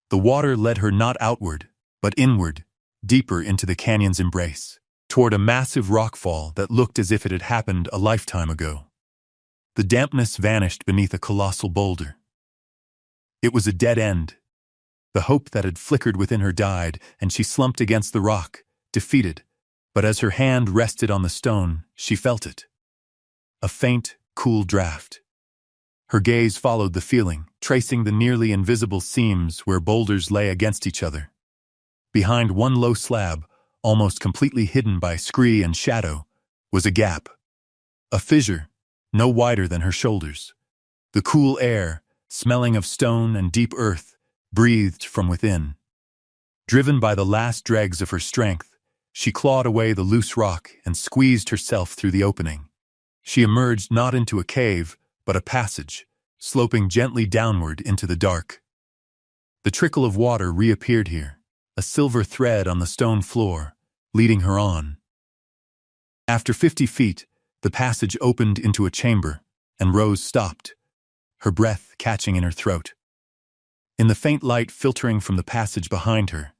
The water led her not outward, but inward, deeper into the canyon's embrace, toward a massive rockfall that looked as if it had happened a lifetime ago. The dampness vanished beneath a colossal boulder. It was a dead end. The hope that had flickered within her died, and she slumped against the rock, defeated. But as her hand rested on the stone, she felt it. A faint, cool draft. Her gaze followed the feeling, tracing the nearly invisible seams where boulders lay against each other. Behind one low slab, almost completely hidden by scree and shadow, was a gap. A fissure, no wider than her shoulders. The cool air, smelling of stone and deep earth, breathed from within. Driven by the last dregs of her strength, she clawed away the loose rock and squeezed herself through the opening. She emerged not into a cave, but a passage, sloping gently downward into the dark. The trickle of water reappeared here, a silver thread on the stone floor, leading her on. After 50 feet, the passage opened into a chamber, and Rose stopped, her breath catching in her throat. In the faint light filtering from the passage behind her,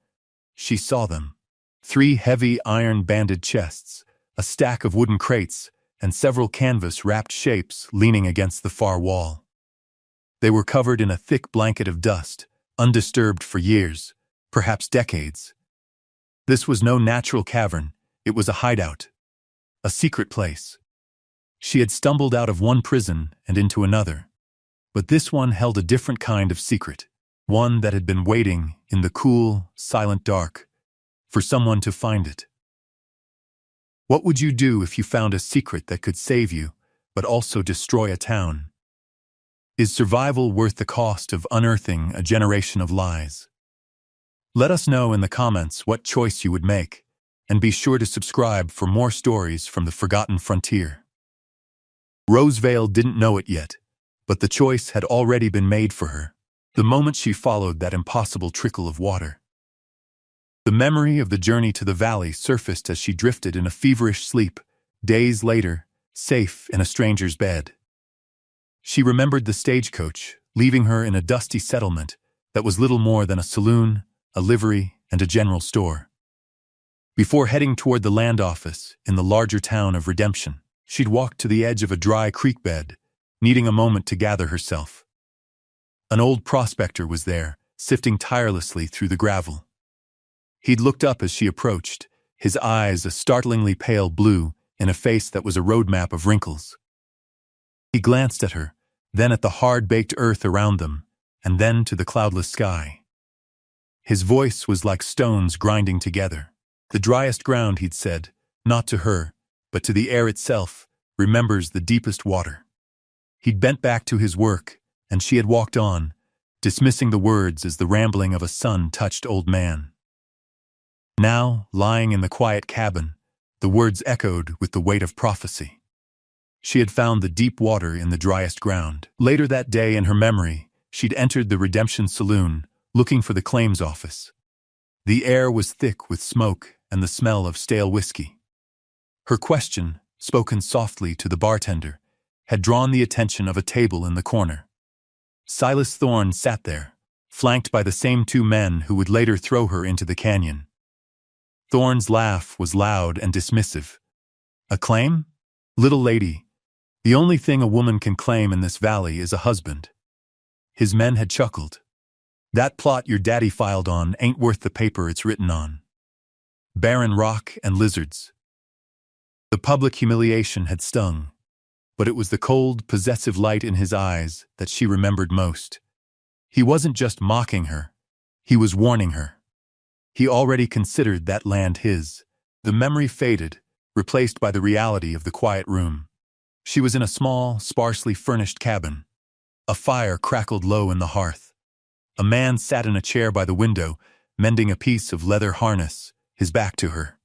she saw them. 3 heavy iron-banded chests, a stack of wooden crates, and several canvas-wrapped shapes leaning against the far wall. They were covered in a thick blanket of dust, undisturbed for years, perhaps decades. This was no natural cavern, it was a hideout. a secret place. She had stumbled out of one prison and into another, but this one held a different kind of secret, one that had been waiting in the cool, silent dark for someone to find it. What would you do if you found a secret that could save you, but also destroy a town? Is survival worth the cost of unearthing a generation of lies? Let us know in the comments what choice you would make, and be sure to subscribe for more stories from the forgotten frontier. Rosevale didn't know it yet, but the choice had already been made for her, the moment she followed that impossible trickle of water. The memory of the journey to the valley surfaced as she drifted in a feverish sleep, days later, safe in a stranger's bed. She remembered the stagecoach, leaving her in a dusty settlement that was little more than a saloon, a livery, and a general store. Before heading toward the land office in the larger town of Redemption, she'd walked to the edge of a dry creek bed, needing a moment to gather herself. An old prospector was there, sifting tirelessly through the gravel. He'd looked up as she approached, his eyes a startlingly pale blue in a face that was a roadmap of wrinkles. He glanced at her, then at the hard-baked earth around them, and then to the cloudless sky. His voice was like stones grinding together. The driest ground, he'd said, not to her, but to the air itself, remembers the deepest water. He'd bent back to his work, and she had walked on, dismissing the words as the rambling of a sun-touched old man. Now, lying in the quiet cabin, the words echoed with the weight of prophecy. She had found the deep water in the driest ground. Later that day, in her memory, she'd entered the Redemption Saloon, looking for the claims office. The air was thick with smoke and the smell of stale whiskey. Her question, spoken softly to the bartender, had drawn the attention of a table in the corner. Silas Thorne sat there, flanked by the same two men who would later throw her into the canyon. Thorne's laugh was loud and dismissive. A claim? Little lady, the only thing a woman can claim in this valley is a husband. His men had chuckled. That plot your daddy filed on ain't worth the paper it's written on. Barren rock and lizards. The public humiliation had stung, but it was the cold, possessive light in his eyes that she remembered most. He wasn't just mocking her, he was warning her. He already considered that land his. The memory faded, replaced by the reality of the quiet room. She was in a small, sparsely furnished cabin. A fire crackled low in the hearth. A man sat in a chair by the window, mending a piece of leather harness, his back to her.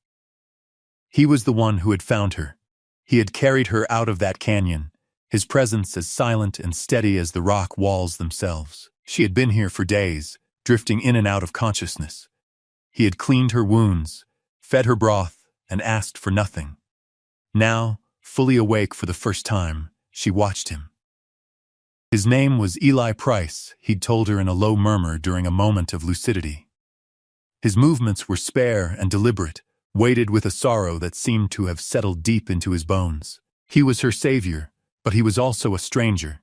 He was the one who had found her. He had carried her out of that canyon, his presence as silent and steady as the rock walls themselves. She had been here for days, drifting in and out of consciousness. He had cleaned her wounds, fed her broth, and asked for nothing. Now, fully awake for the first time, she watched him. His name was Eli Price, he'd told her in a low murmur during a moment of lucidity. His movements were spare and deliberate, weighted with a sorrow that seemed to have settled deep into his bones. He was her savior, but he was also a stranger.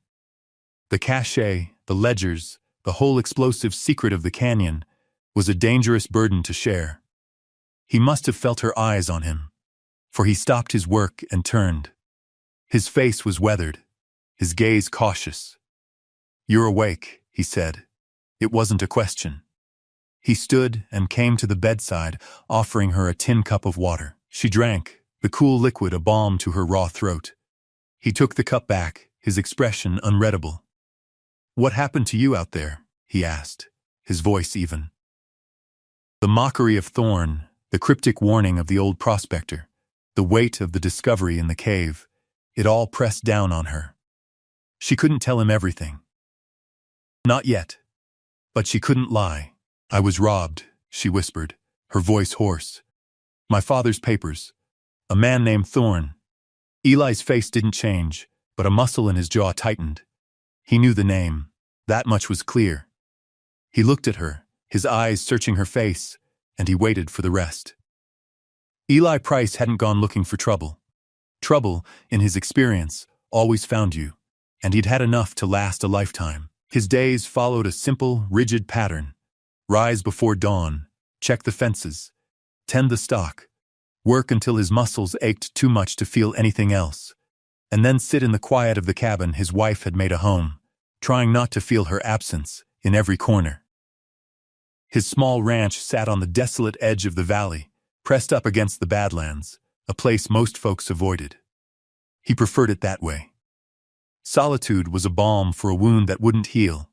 The cachet, the ledgers, the whole explosive secret of the canyon was a dangerous burden to share. He must have felt her eyes on him, for he stopped his work and turned. His face was weathered, his gaze cautious. "You're awake," he said. It wasn't a question. He stood and came to the bedside, offering her a tin cup of water. She drank, the cool liquid a balm to her raw throat. He took the cup back, his expression unreadable. "What happened to you out there?" he asked, his voice even. The mockery of Thorne, the cryptic warning of the old prospector, the weight of the discovery in the cave, it all pressed down on her. She couldn't tell him everything. Not yet. But she couldn't lie. "I was robbed," she whispered, her voice hoarse. "My father's papers. A man named Thorne." Eli's face didn't change, but a muscle in his jaw tightened. He knew the name. That much was clear. He looked at her, his eyes searching her face, and he waited for the rest. Eli Price hadn't gone looking for trouble. Trouble, in his experience, always found you, and he'd had enough to last a lifetime. His days followed a simple, rigid pattern. Rise before dawn, check the fences, tend the stock, work until his muscles ached too much to feel anything else, and then sit in the quiet of the cabin his wife had made a home, trying not to feel her absence in every corner. His small ranch sat on the desolate edge of the valley, pressed up against the Badlands, a place most folks avoided. He preferred it that way. Solitude was a balm for a wound that wouldn't heal.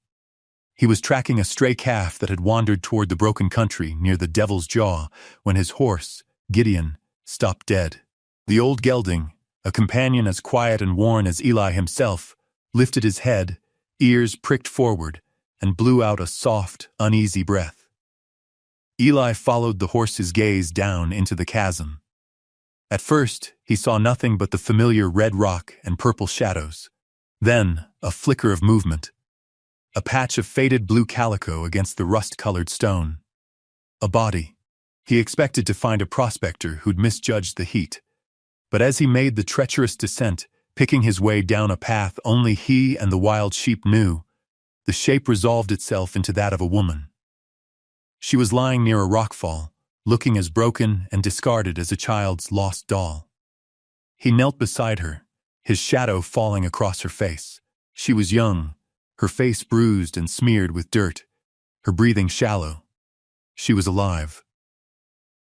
He was tracking a stray calf that had wandered toward the broken country near the Devil's Jaw when his horse, Gideon, stopped dead. The old gelding, a companion as quiet and worn as Eli himself, lifted his head, ears pricked forward, and blew out a soft, uneasy breath. Eli followed the horse's gaze down into the chasm. At first, he saw nothing but the familiar red rock and purple shadows. Then, a flicker of movement. A patch of faded blue calico against the rust-colored stone. A body. He expected to find a prospector who'd misjudged the heat. But as he made the treacherous descent, picking his way down a path only he and the wild sheep knew, the shape resolved itself into that of a woman. She was lying near a rockfall, looking as broken and discarded as a child's lost doll. He knelt beside her, his shadow falling across her face. She was young, her face bruised and smeared with dirt, her breathing shallow. She was alive.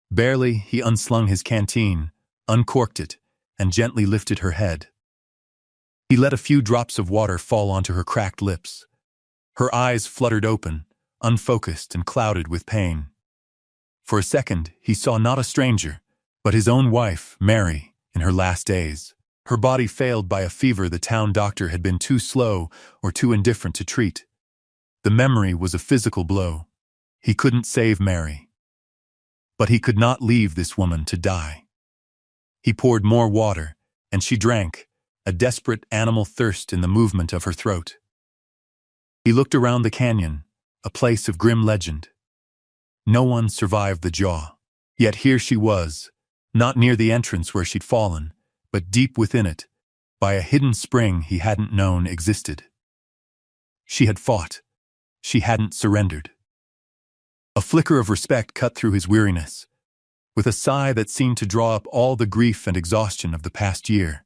Barely, he unslung his canteen, uncorked it, and gently lifted her head. He let a few drops of water fall onto her cracked lips. Her eyes fluttered open, unfocused and clouded with pain. For a second, he saw not a stranger, but his own wife, Mary, in her last days. Her body failed by a fever the town doctor had been too slow or too indifferent to treat. The memory was a physical blow. He couldn't save Mary. But he could not leave this woman to die. He poured more water, and she drank, a desperate animal thirst in the movement of her throat. He looked around the canyon, a place of grim legend. No one survived the jaw. Yet here she was, not near the entrance where she'd fallen, but deep within it, by a hidden spring he hadn't known existed. She had fought. She hadn't surrendered. A flicker of respect cut through his weariness. With a sigh that seemed to draw up all the grief and exhaustion of the past year,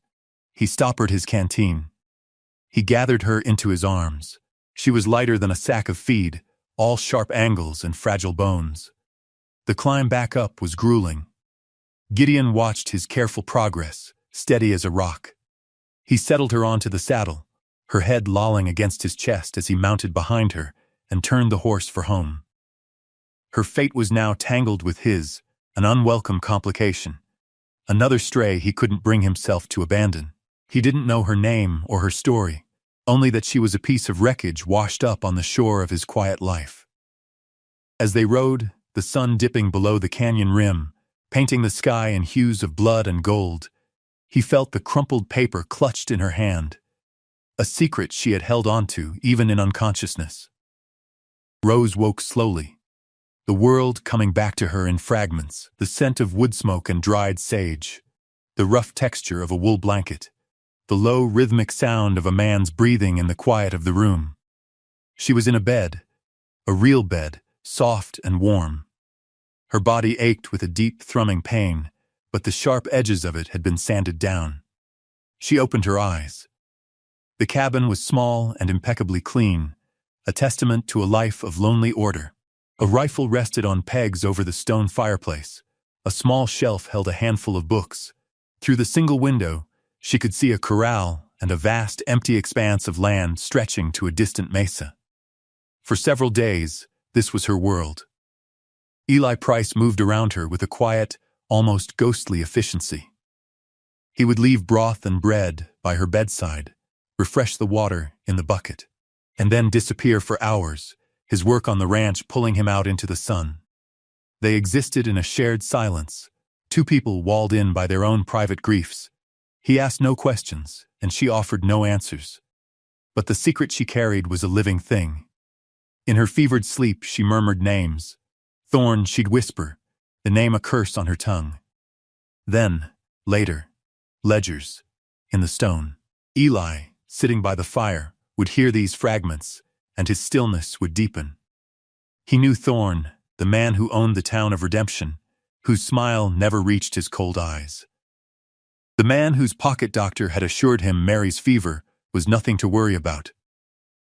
he stoppered his canteen. He gathered her into his arms. She was lighter than a sack of feed, all sharp angles and fragile bones. The climb back up was grueling. Gideon watched his careful progress, steady as a rock. He settled her onto the saddle, her head lolling against his chest as he mounted behind her and turned the horse for home. Her fate was now tangled with his, an unwelcome complication. Another stray he couldn't bring himself to abandon. He didn't know her name or her story, only that she was a piece of wreckage washed up on the shore of his quiet life. As they rode, the sun dipping below the canyon rim, painting the sky in hues of blood and gold, he felt the crumpled paper clutched in her hand, a secret she had held onto even in unconsciousness. Rose woke slowly, the world coming back to her in fragments, the scent of wood smoke and dried sage, the rough texture of a wool blanket, the low rhythmic sound of a man's breathing in the quiet of the room. She was in a bed, a real bed, soft and warm. Her body ached with a deep thrumming pain, but the sharp edges of it had been sanded down. She opened her eyes. The cabin was small and impeccably clean, a testament to a life of lonely order. A rifle rested on pegs over the stone fireplace. A small shelf held a handful of books. Through the single window, she could see a corral and a vast, empty expanse of land stretching to a distant mesa. For several days, this was her world. Eli Price moved around her with a quiet, almost ghostly efficiency. He would leave broth and bread by her bedside, refresh the water in the bucket, and then disappear for hours, his work on the ranch pulling him out into the sun. They existed in a shared silence, two people walled in by their own private griefs. He asked no questions, and she offered no answers. But the secret she carried was a living thing. In her fevered sleep, she murmured names. Thorn, she'd whisper, the name a curse on her tongue. Then, later, ledgers, in the stone. Eli, sitting by the fire, would hear these fragments, and his stillness would deepen. He knew Thorn, the man who owned the town of Redemption, whose smile never reached his cold eyes. The man whose pocket doctor had assured him Mary's fever was nothing to worry about.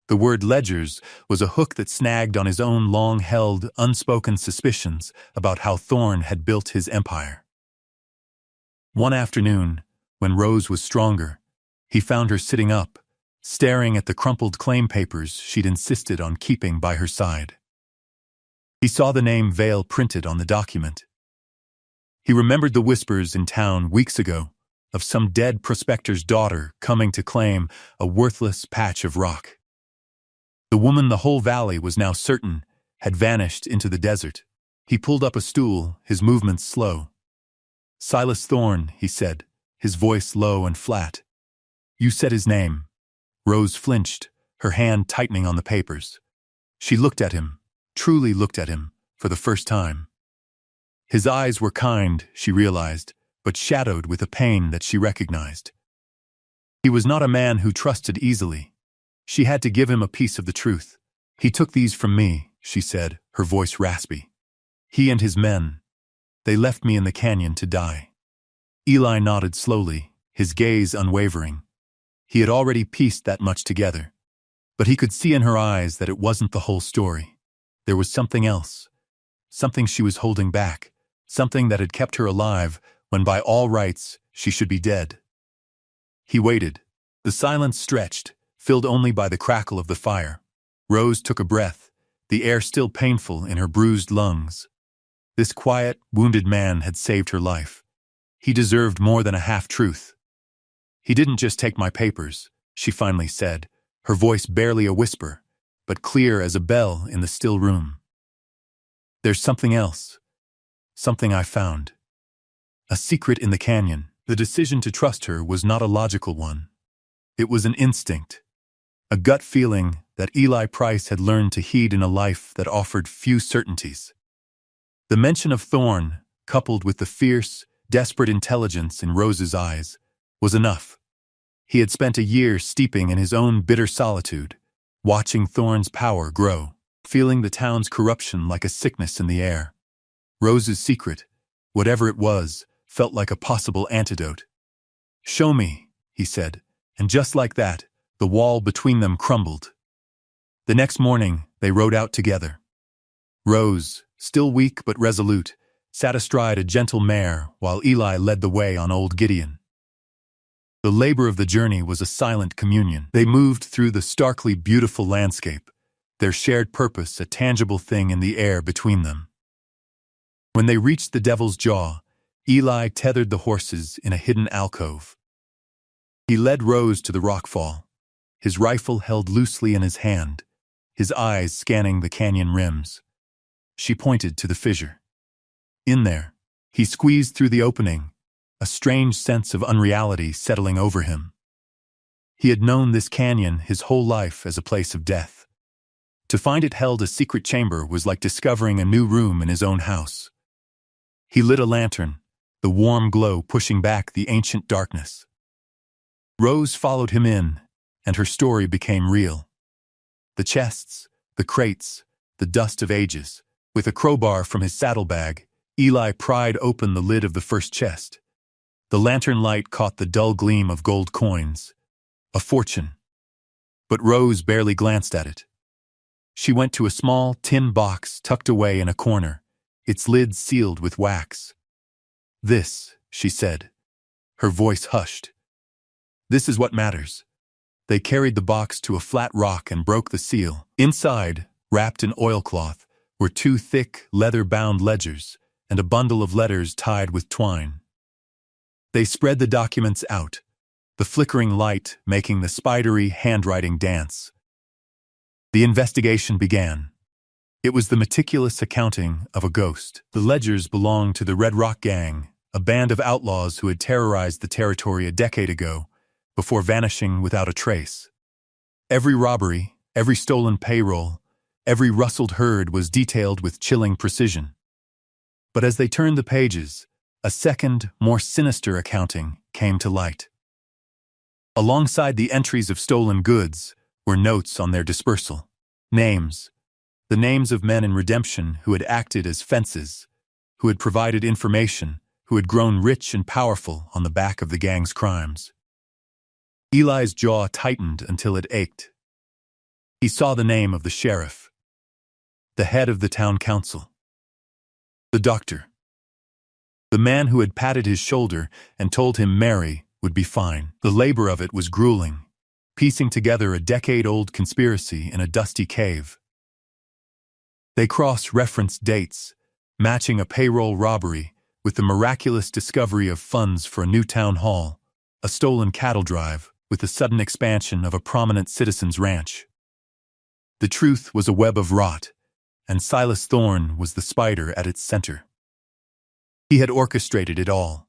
The word ledgers was a hook that snagged on his own long-held, unspoken suspicions about how Thorne had built his empire. One afternoon, when Rose was stronger, he found her sitting up, staring at the crumpled claim papers she'd insisted on keeping by her side. He saw the name Vale printed on the document. He remembered the whispers in town weeks ago of some dead prospector's daughter coming to claim a worthless patch of rock. The woman the whole valley was now certain had vanished into the desert. He pulled up a stool, his movements slow. "Silas Thorne," he said, his voice low and flat. "You said his name." Rose flinched, her hand tightening on the papers. She looked at him, truly looked at him, for the first time. His eyes were kind, she realized, but shadowed with a pain that she recognized. He was not a man who trusted easily. She had to give him a piece of the truth. "He took these from me," she said, her voice raspy. "He and his men. They left me in the canyon to die." Eli nodded slowly, his gaze unwavering. He had already pieced that much together. But he could see in her eyes that it wasn't the whole story. There was something else. Something she was holding back. Something that had kept her alive when by all rights she should be dead. He waited. The silence stretched, filled only by the crackle of the fire. Rose took a breath, the air still painful in her bruised lungs. This quiet, wounded man had saved her life. He deserved more than a half-truth. "He didn't just take my papers," she finally said, her voice barely a whisper, but clear as a bell in the still room. "There's something else. Something I found. A secret in the canyon." The decision to trust her was not a logical one. It was an instinct, a gut feeling that Eli Price had learned to heed in a life that offered few certainties. The mention of Thorne, coupled with the fierce, desperate intelligence in Rose's eyes, was enough. He had spent a year steeping in his own bitter solitude, watching Thorne's power grow, feeling the town's corruption like a sickness in the air. Rose's secret, whatever it was, felt like a possible antidote. "Show me," he said, and just like that, the wall between them crumbled. The next morning, they rode out together. Rose, still weak but resolute, sat astride a gentle mare while Eli led the way on old Gideon. The labor of the journey was a silent communion. They moved through the starkly beautiful landscape, their shared purpose a tangible thing in the air between them. When they reached the Devil's Jaw, Eli tethered the horses in a hidden alcove. He led Rose to the rockfall, his rifle held loosely in his hand, his eyes scanning the canyon rims. She pointed to the fissure. In there, he squeezed through the opening, a strange sense of unreality settling over him. He had known this canyon his whole life as a place of death. To find it held a secret chamber was like discovering a new room in his own house. He lit a lantern, the warm glow pushing back the ancient darkness. Rose followed him in, and her story became real. The chests, the crates, the dust of ages. With a crowbar from his saddlebag, Eli pried open the lid of the first chest. The lantern light caught the dull gleam of gold coins. A fortune. But Rose barely glanced at it. She went to a small tin box tucked away in a corner, its lid sealed with wax. "This," she said. Her voice hushed. "This is what matters." They carried the box to a flat rock and broke the seal. Inside, wrapped in oilcloth, were 2 thick, leather-bound ledgers and a bundle of letters tied with twine. They spread the documents out, the flickering light making the spidery handwriting dance. The investigation began. It was the meticulous accounting of a ghost. The ledgers belonged to the Red Rock Gang, a band of outlaws who had terrorized the territory a decade ago, before vanishing without a trace. Every robbery, every stolen payroll, every rustled herd was detailed with chilling precision. But as they turned the pages, a second, more sinister accounting came to light. Alongside the entries of stolen goods were notes on their dispersal. Names, the names of men in redemption who had acted as fences, who had provided information, who had grown rich and powerful on the back of the gang's crimes. Eli's jaw tightened until it ached. He saw the name of the sheriff, the head of the town council, the doctor, the man who had patted his shoulder and told him Mary would be fine. The labor of it was grueling, piecing together a decade-old conspiracy in a dusty cave. They cross-referenced dates, matching a payroll robbery with the miraculous discovery of funds for a new town hall, a stolen cattle drive with the sudden expansion of a prominent citizen's ranch. The truth was a web of rot, and Silas Thorne was the spider at its center. He had orchestrated it all.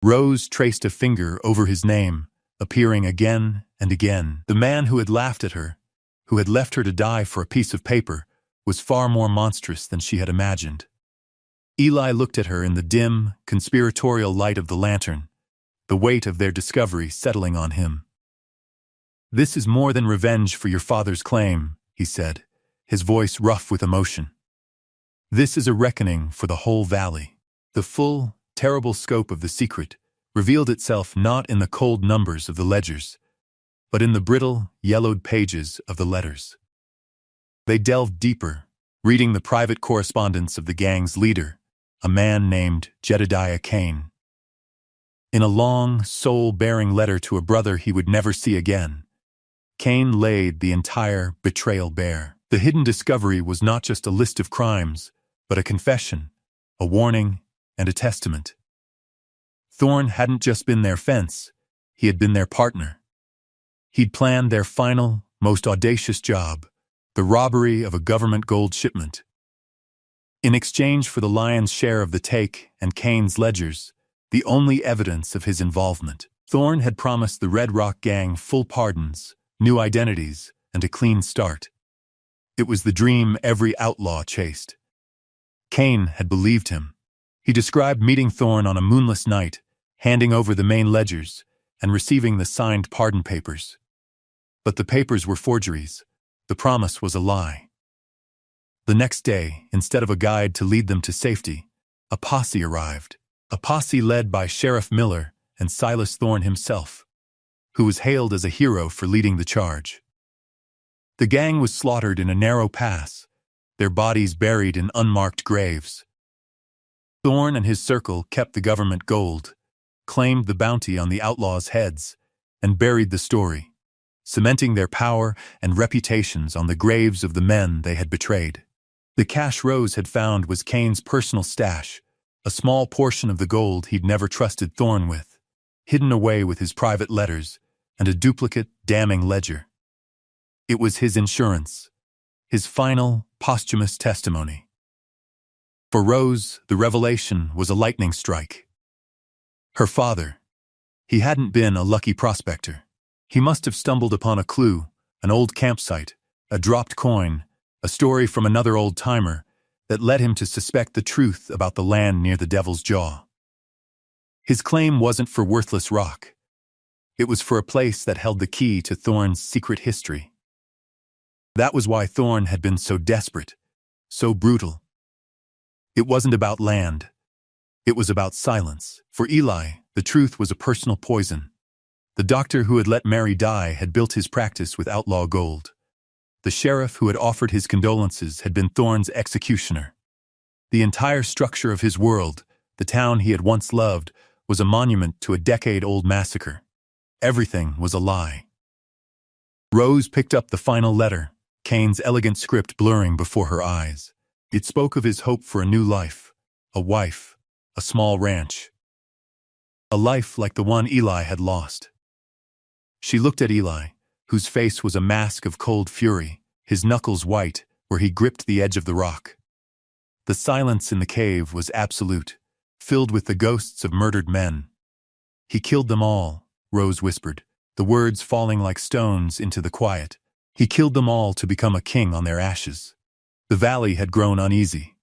Rose traced a finger over his name, appearing again and again. The man who had laughed at her, who had left her to die for a piece of paper, was far more monstrous than she had imagined. Eli looked at her in the dim, conspiratorial light of the lantern, the weight of their discovery settling on him. "This is more than revenge for your father's claim," he said, his voice rough with emotion. "This is a reckoning for the whole valley." The full, terrible scope of the secret revealed itself not in the cold numbers of the ledgers, but in the brittle, yellowed pages of the letters. They delved deeper, reading the private correspondence of the gang's leader, a man named Jedediah Kane. In a long, soul-bearing letter to a brother he would never see again, Kane laid the entire betrayal bare. The hidden discovery was not just a list of crimes, but a confession, a warning, and a testament. Thorne hadn't just been their fence, he had been their partner. He'd planned their final, most audacious job, the robbery of a government gold shipment. In exchange for the lion's share of the take and Kane's ledgers, the only evidence of his involvement, Thorne had promised the Red Rock Gang full pardons, new identities, and a clean start. It was the dream every outlaw chased. Kane had believed him. He described meeting Thorne on a moonless night, handing over the main ledgers, and receiving the signed pardon papers. But the papers were forgeries. The promise was a lie. The next day, instead of a guide to lead them to safety, a posse arrived. A posse led by Sheriff Miller and Silas Thorne himself, who was hailed as a hero for leading the charge. The gang was slaughtered in a narrow pass, their bodies buried in unmarked graves. Thorne and his circle kept the government gold, claimed the bounty on the outlaws' heads, and buried the story, cementing their power and reputations on the graves of the men they had betrayed. The cash Rose had found was Kane's personal stash, a small portion of the gold he'd never trusted Thorne with, hidden away with his private letters and a duplicate, damning ledger. It was his insurance, his final, posthumous testimony. For Rose, the revelation was a lightning strike. Her father, he hadn't been a lucky prospector. He must have stumbled upon a clue, an old campsite, a dropped coin, a story from another old-timer that led him to suspect the truth about the land near the Devil's Jaw. His claim wasn't for worthless rock. It was for a place that held the key to Thorne's secret history. That was why Thorne had been so desperate, so brutal. It wasn't about land. It was about silence. For Eli, the truth was a personal poison. The doctor who had let Mary die had built his practice with outlaw gold. The sheriff who had offered his condolences had been Thorne's executioner. The entire structure of his world, the town he had once loved, was a monument to a decade-old massacre. Everything was a lie. Rose picked up the final letter, Kane's elegant script blurring before her eyes. It spoke of his hope for a new life, a wife, a small ranch. A life like the one Eli had lost. She looked at Eli, whose face was a mask of cold fury, his knuckles white where he gripped the edge of the rock. The silence in the cave was absolute, filled with the ghosts of murdered men. "He killed them all," Rose whispered, the words falling like stones into the quiet. "He killed them all to become a king on their ashes." The valley had grown uneasy.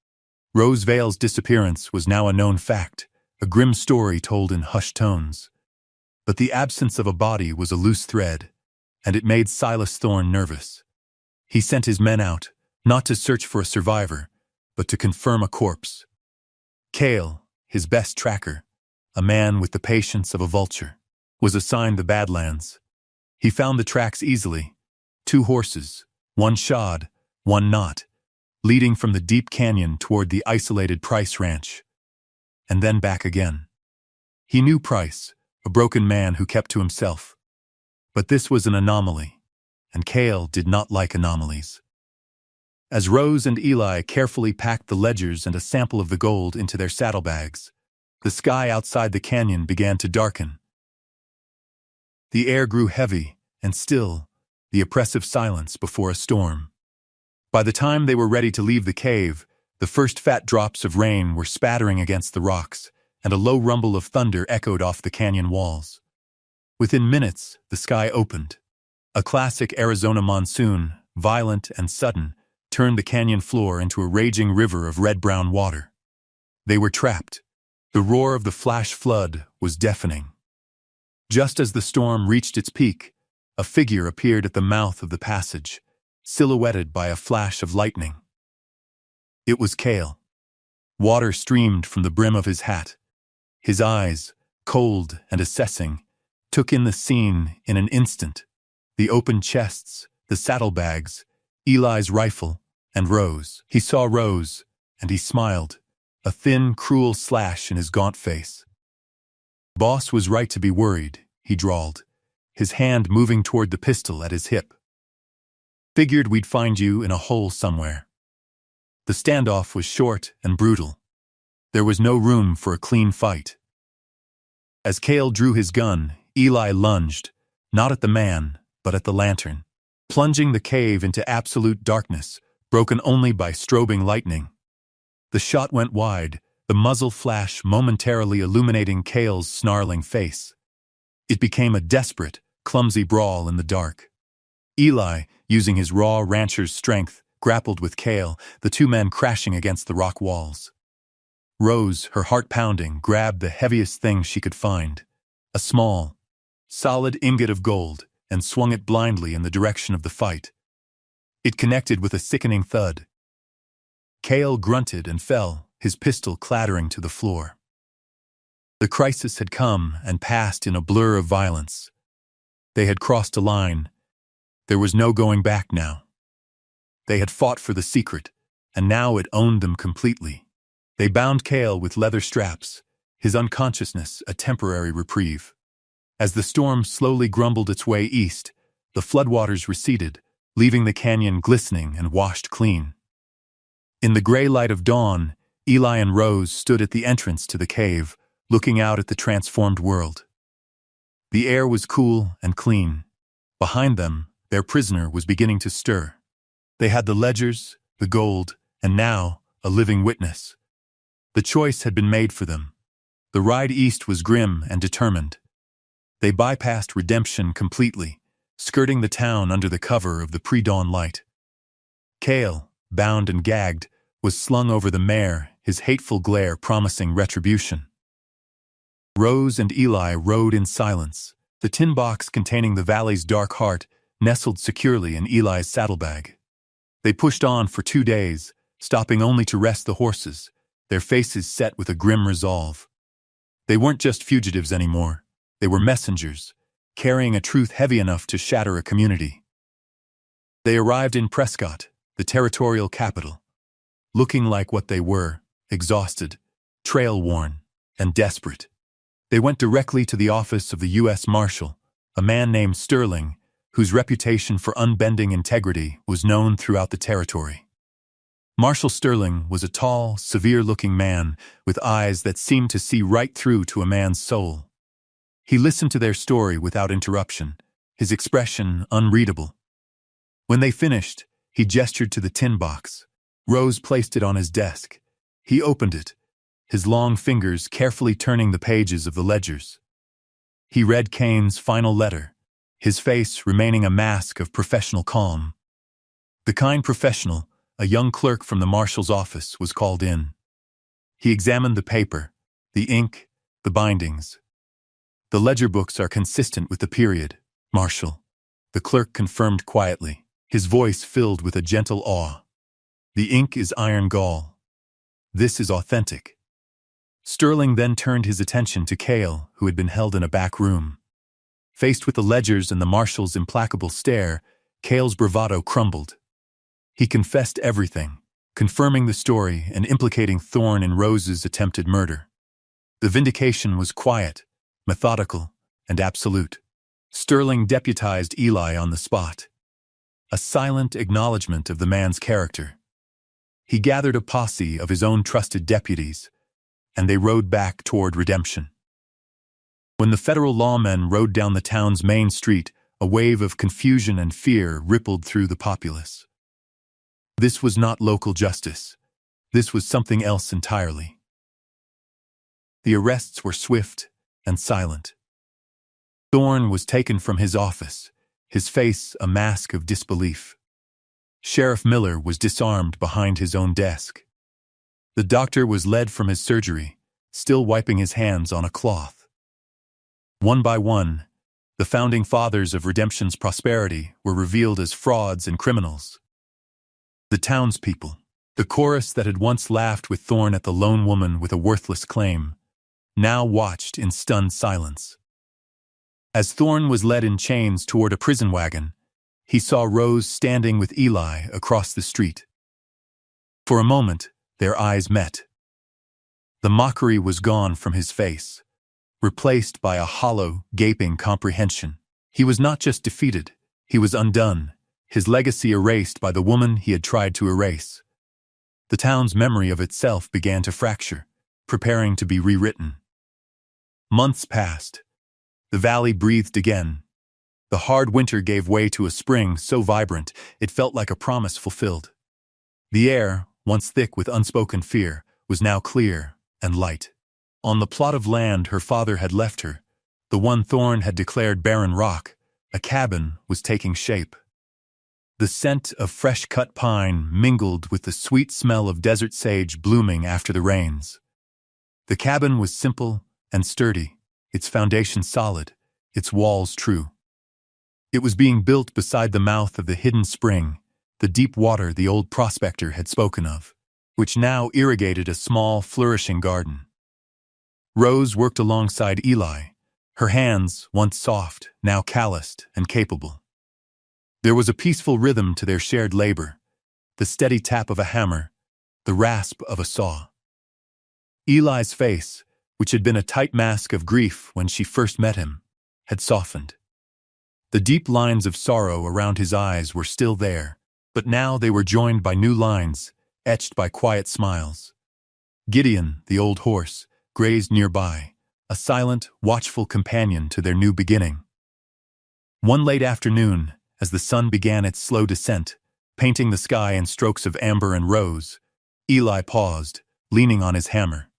Rosevale's disappearance was now a known fact, a grim story told in hushed tones. But the absence of a body was a loose thread, and it made Silas Thorne nervous. He sent his men out, not to search for a survivor, but to confirm a corpse. Cale, his best tracker, a man with the patience of a vulture, was assigned the Badlands. He found the tracks easily. 2 horses, one shod, one not, leading from the deep canyon toward the isolated Price Ranch. And then back again. He knew Price, a broken man who kept to himself. But this was an anomaly, and Cale did not like anomalies. As Rose and Eli carefully packed the ledgers and a sample of the gold into their saddlebags, the sky outside the canyon began to darken. The air grew heavy and still, the oppressive silence before a storm. By the time they were ready to leave the cave, the first fat drops of rain were spattering against the rocks, and a low rumble of thunder echoed off the canyon walls. Within minutes, the sky opened. A classic Arizona monsoon, violent and sudden, turned the canyon floor into a raging river of red-brown water. They were trapped. The roar of the flash flood was deafening. Just as the storm reached its peak, a figure appeared at the mouth of the passage, silhouetted by a flash of lightning. It was Cale. Water streamed from the brim of his hat. His eyes, cold and assessing, took in the scene in an instant. The open chests, the saddlebags, Eli's rifle, and Rose. He saw Rose, and he smiled, a thin, cruel slash in his gaunt face. "Boss was right to be worried," he drawled, his hand moving toward the pistol at his hip. "Figured we'd find you in a hole somewhere." The standoff was short and brutal. There was no room for a clean fight. As Cale drew his gun, Eli lunged, not at the man, but at the lantern, plunging the cave into absolute darkness, broken only by strobing lightning. The shot went wide, the muzzle flash momentarily illuminating Cale's snarling face. It became a desperate, clumsy brawl in the dark. Eli, using his raw rancher's strength, grappled with Cale, the 2 men crashing against the rock walls. Rose, her heart pounding, grabbed the heaviest thing she could find, a small, solid ingot of gold, and swung it blindly in the direction of the fight. It connected with a sickening thud. Cale grunted and fell, his pistol clattering to the floor. The crisis had come and passed in a blur of violence. They had crossed a line. There was no going back now. They had fought for the secret, and now it owned them completely. They bound Cale with leather straps, his unconsciousness a temporary reprieve. As the storm slowly grumbled its way east, the floodwaters receded, leaving the canyon glistening and washed clean. In the gray light of dawn, Eli and Rose stood at the entrance to the cave, looking out at the transformed world. The air was cool and clean. Behind them, their prisoner was beginning to stir. They had the ledgers, the gold, and now, a living witness. The choice had been made for them. The ride east was grim and determined. They bypassed redemption completely, skirting the town under the cover of the pre-dawn light. Cale, bound and gagged, was slung over the mare, his hateful glare promising retribution. Rose and Eli rode in silence, the tin box containing the valley's dark heart nestled securely in Eli's saddlebag. They pushed on for 2 days, stopping only to rest the horses, their faces set with a grim resolve. They weren't just fugitives anymore. They were messengers, carrying a truth heavy enough to shatter a community. They arrived in Prescott, the territorial capital, looking like what they were, exhausted, trail-worn, and desperate. They went directly to the office of the U.S. Marshal, a man named Sterling, whose reputation for unbending integrity was known throughout the territory. Marshal Sterling was a tall, severe-looking man with eyes that seemed to see right through to a man's soul. He listened to their story without interruption, his expression unreadable. When they finished, he gestured to the tin box. Rose placed it on his desk. He opened it, his long fingers carefully turning the pages of the ledgers. He read Kane's final letter, his face remaining a mask of professional calm. The kind professional, a young clerk from the marshal's office, was called in. He examined the paper, the ink, the bindings. "The ledger books are consistent with the period, Marshal," the clerk confirmed quietly, his voice filled with a gentle awe. "The ink is iron gall. This is authentic." Sterling then turned his attention to Cale, who had been held in a back room. Faced with the ledgers and the marshal's implacable stare, Cale's bravado crumbled. He confessed everything, confirming the story and implicating Thorne in Rose's attempted murder. The vindication was quiet, methodical, and absolute. Sterling deputized Eli on the spot. A silent acknowledgement of the man's character. He gathered a posse of his own trusted deputies, and they rode back toward redemption. When the federal lawmen rode down the town's main street, a wave of confusion and fear rippled through the populace. This was not local justice. This was something else entirely. The arrests were swift and silent. Thorne was taken from his office, his face a mask of disbelief. Sheriff Miller was disarmed behind his own desk. The doctor was led from his surgery, still wiping his hands on a cloth. One by one, the founding fathers of Redemption's prosperity were revealed as frauds and criminals. The townspeople, the chorus that had once laughed with Thorne at the lone woman with a worthless claim, now watched in stunned silence. As Thorne was led in chains toward a prison wagon, he saw Rose standing with Eli across the street. For a moment, their eyes met. The mockery was gone from his face, replaced by a hollow, gaping comprehension. He was not just defeated, he was undone, his legacy erased by the woman he had tried to erase. The town's memory of itself began to fracture, preparing to be rewritten. Months passed. The valley breathed again. The hard winter gave way to a spring so vibrant it felt like a promise fulfilled. The air, once thick with unspoken fear, was now clear and light. On the plot of land her father had left her, the one Thorne had declared barren rock, a cabin was taking shape. The scent of fresh-cut pine mingled with the sweet smell of desert sage blooming after the rains. The cabin was simple and sturdy, its foundation solid, its walls true. It was being built beside the mouth of the hidden spring, the deep water the old prospector had spoken of, which now irrigated a small, flourishing garden. Rose worked alongside Eli, her hands, once soft, now calloused and capable. There was a peaceful rhythm to their shared labor, the steady tap of a hammer, the rasp of a saw. Eli's face, which had been a tight mask of grief when she first met him, had softened. The deep lines of sorrow around his eyes were still there, but now they were joined by new lines, etched by quiet smiles. Gideon, the old horse, grazed nearby, a silent, watchful companion to their new beginning. One late afternoon, as the sun began its slow descent, painting the sky in strokes of amber and rose, Eli paused, leaning on his hammer.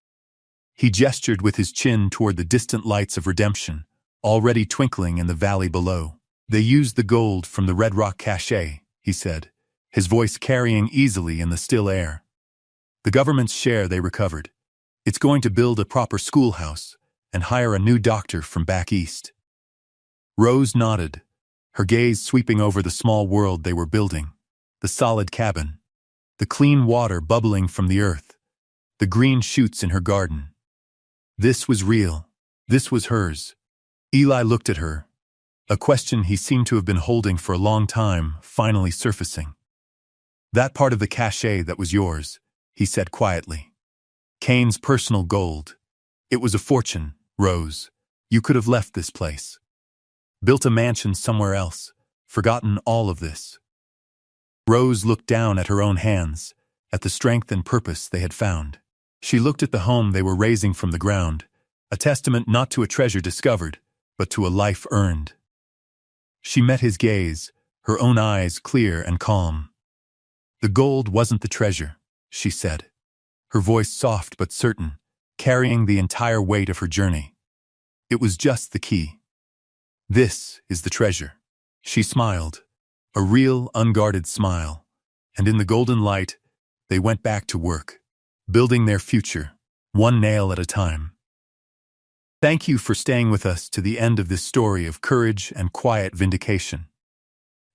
He gestured with his chin toward the distant lights of redemption, already twinkling in the valley below. They used the gold from the Red Rock Cache, he said, his voice carrying easily in the still air. The government's share they recovered. It's going to build a proper schoolhouse and hire a new doctor from back east. Rose nodded, her gaze sweeping over the small world they were building, the solid cabin, the clean water bubbling from the earth, the green shoots in her garden. This was real. This was hers. Eli looked at her, a question he seemed to have been holding for a long time finally surfacing. That part of the cachet that was yours, he said quietly. Cain's personal gold. It was a fortune, Rose. You could have left this place. Built a mansion somewhere else, forgotten all of this. Rose looked down at her own hands, at the strength and purpose they had found. She looked at the home they were raising from the ground, a testament not to a treasure discovered, but to a life earned. She met his gaze, her own eyes clear and calm. The gold wasn't the treasure, she said, her voice soft but certain, carrying the entire weight of her journey. It was just the key. This is the treasure. She smiled, a real, unguarded smile, and in the golden light, they went back to work, building their future, one nail at a time. Thank you for staying with us to the end of this story of courage and quiet vindication.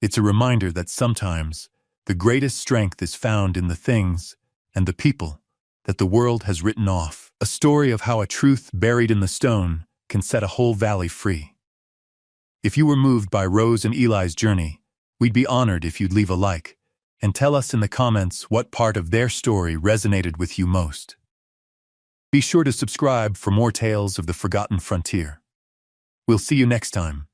It's a reminder that sometimes the greatest strength is found in the things and the people that the world has written off. A story of how a truth buried in the stone can set a whole valley free. If you were moved by Rose and Eli's journey, we'd be honored if you'd leave a like and tell us in the comments what part of their story resonated with you most. Be sure to subscribe for more tales of the forgotten frontier. We'll see you next time.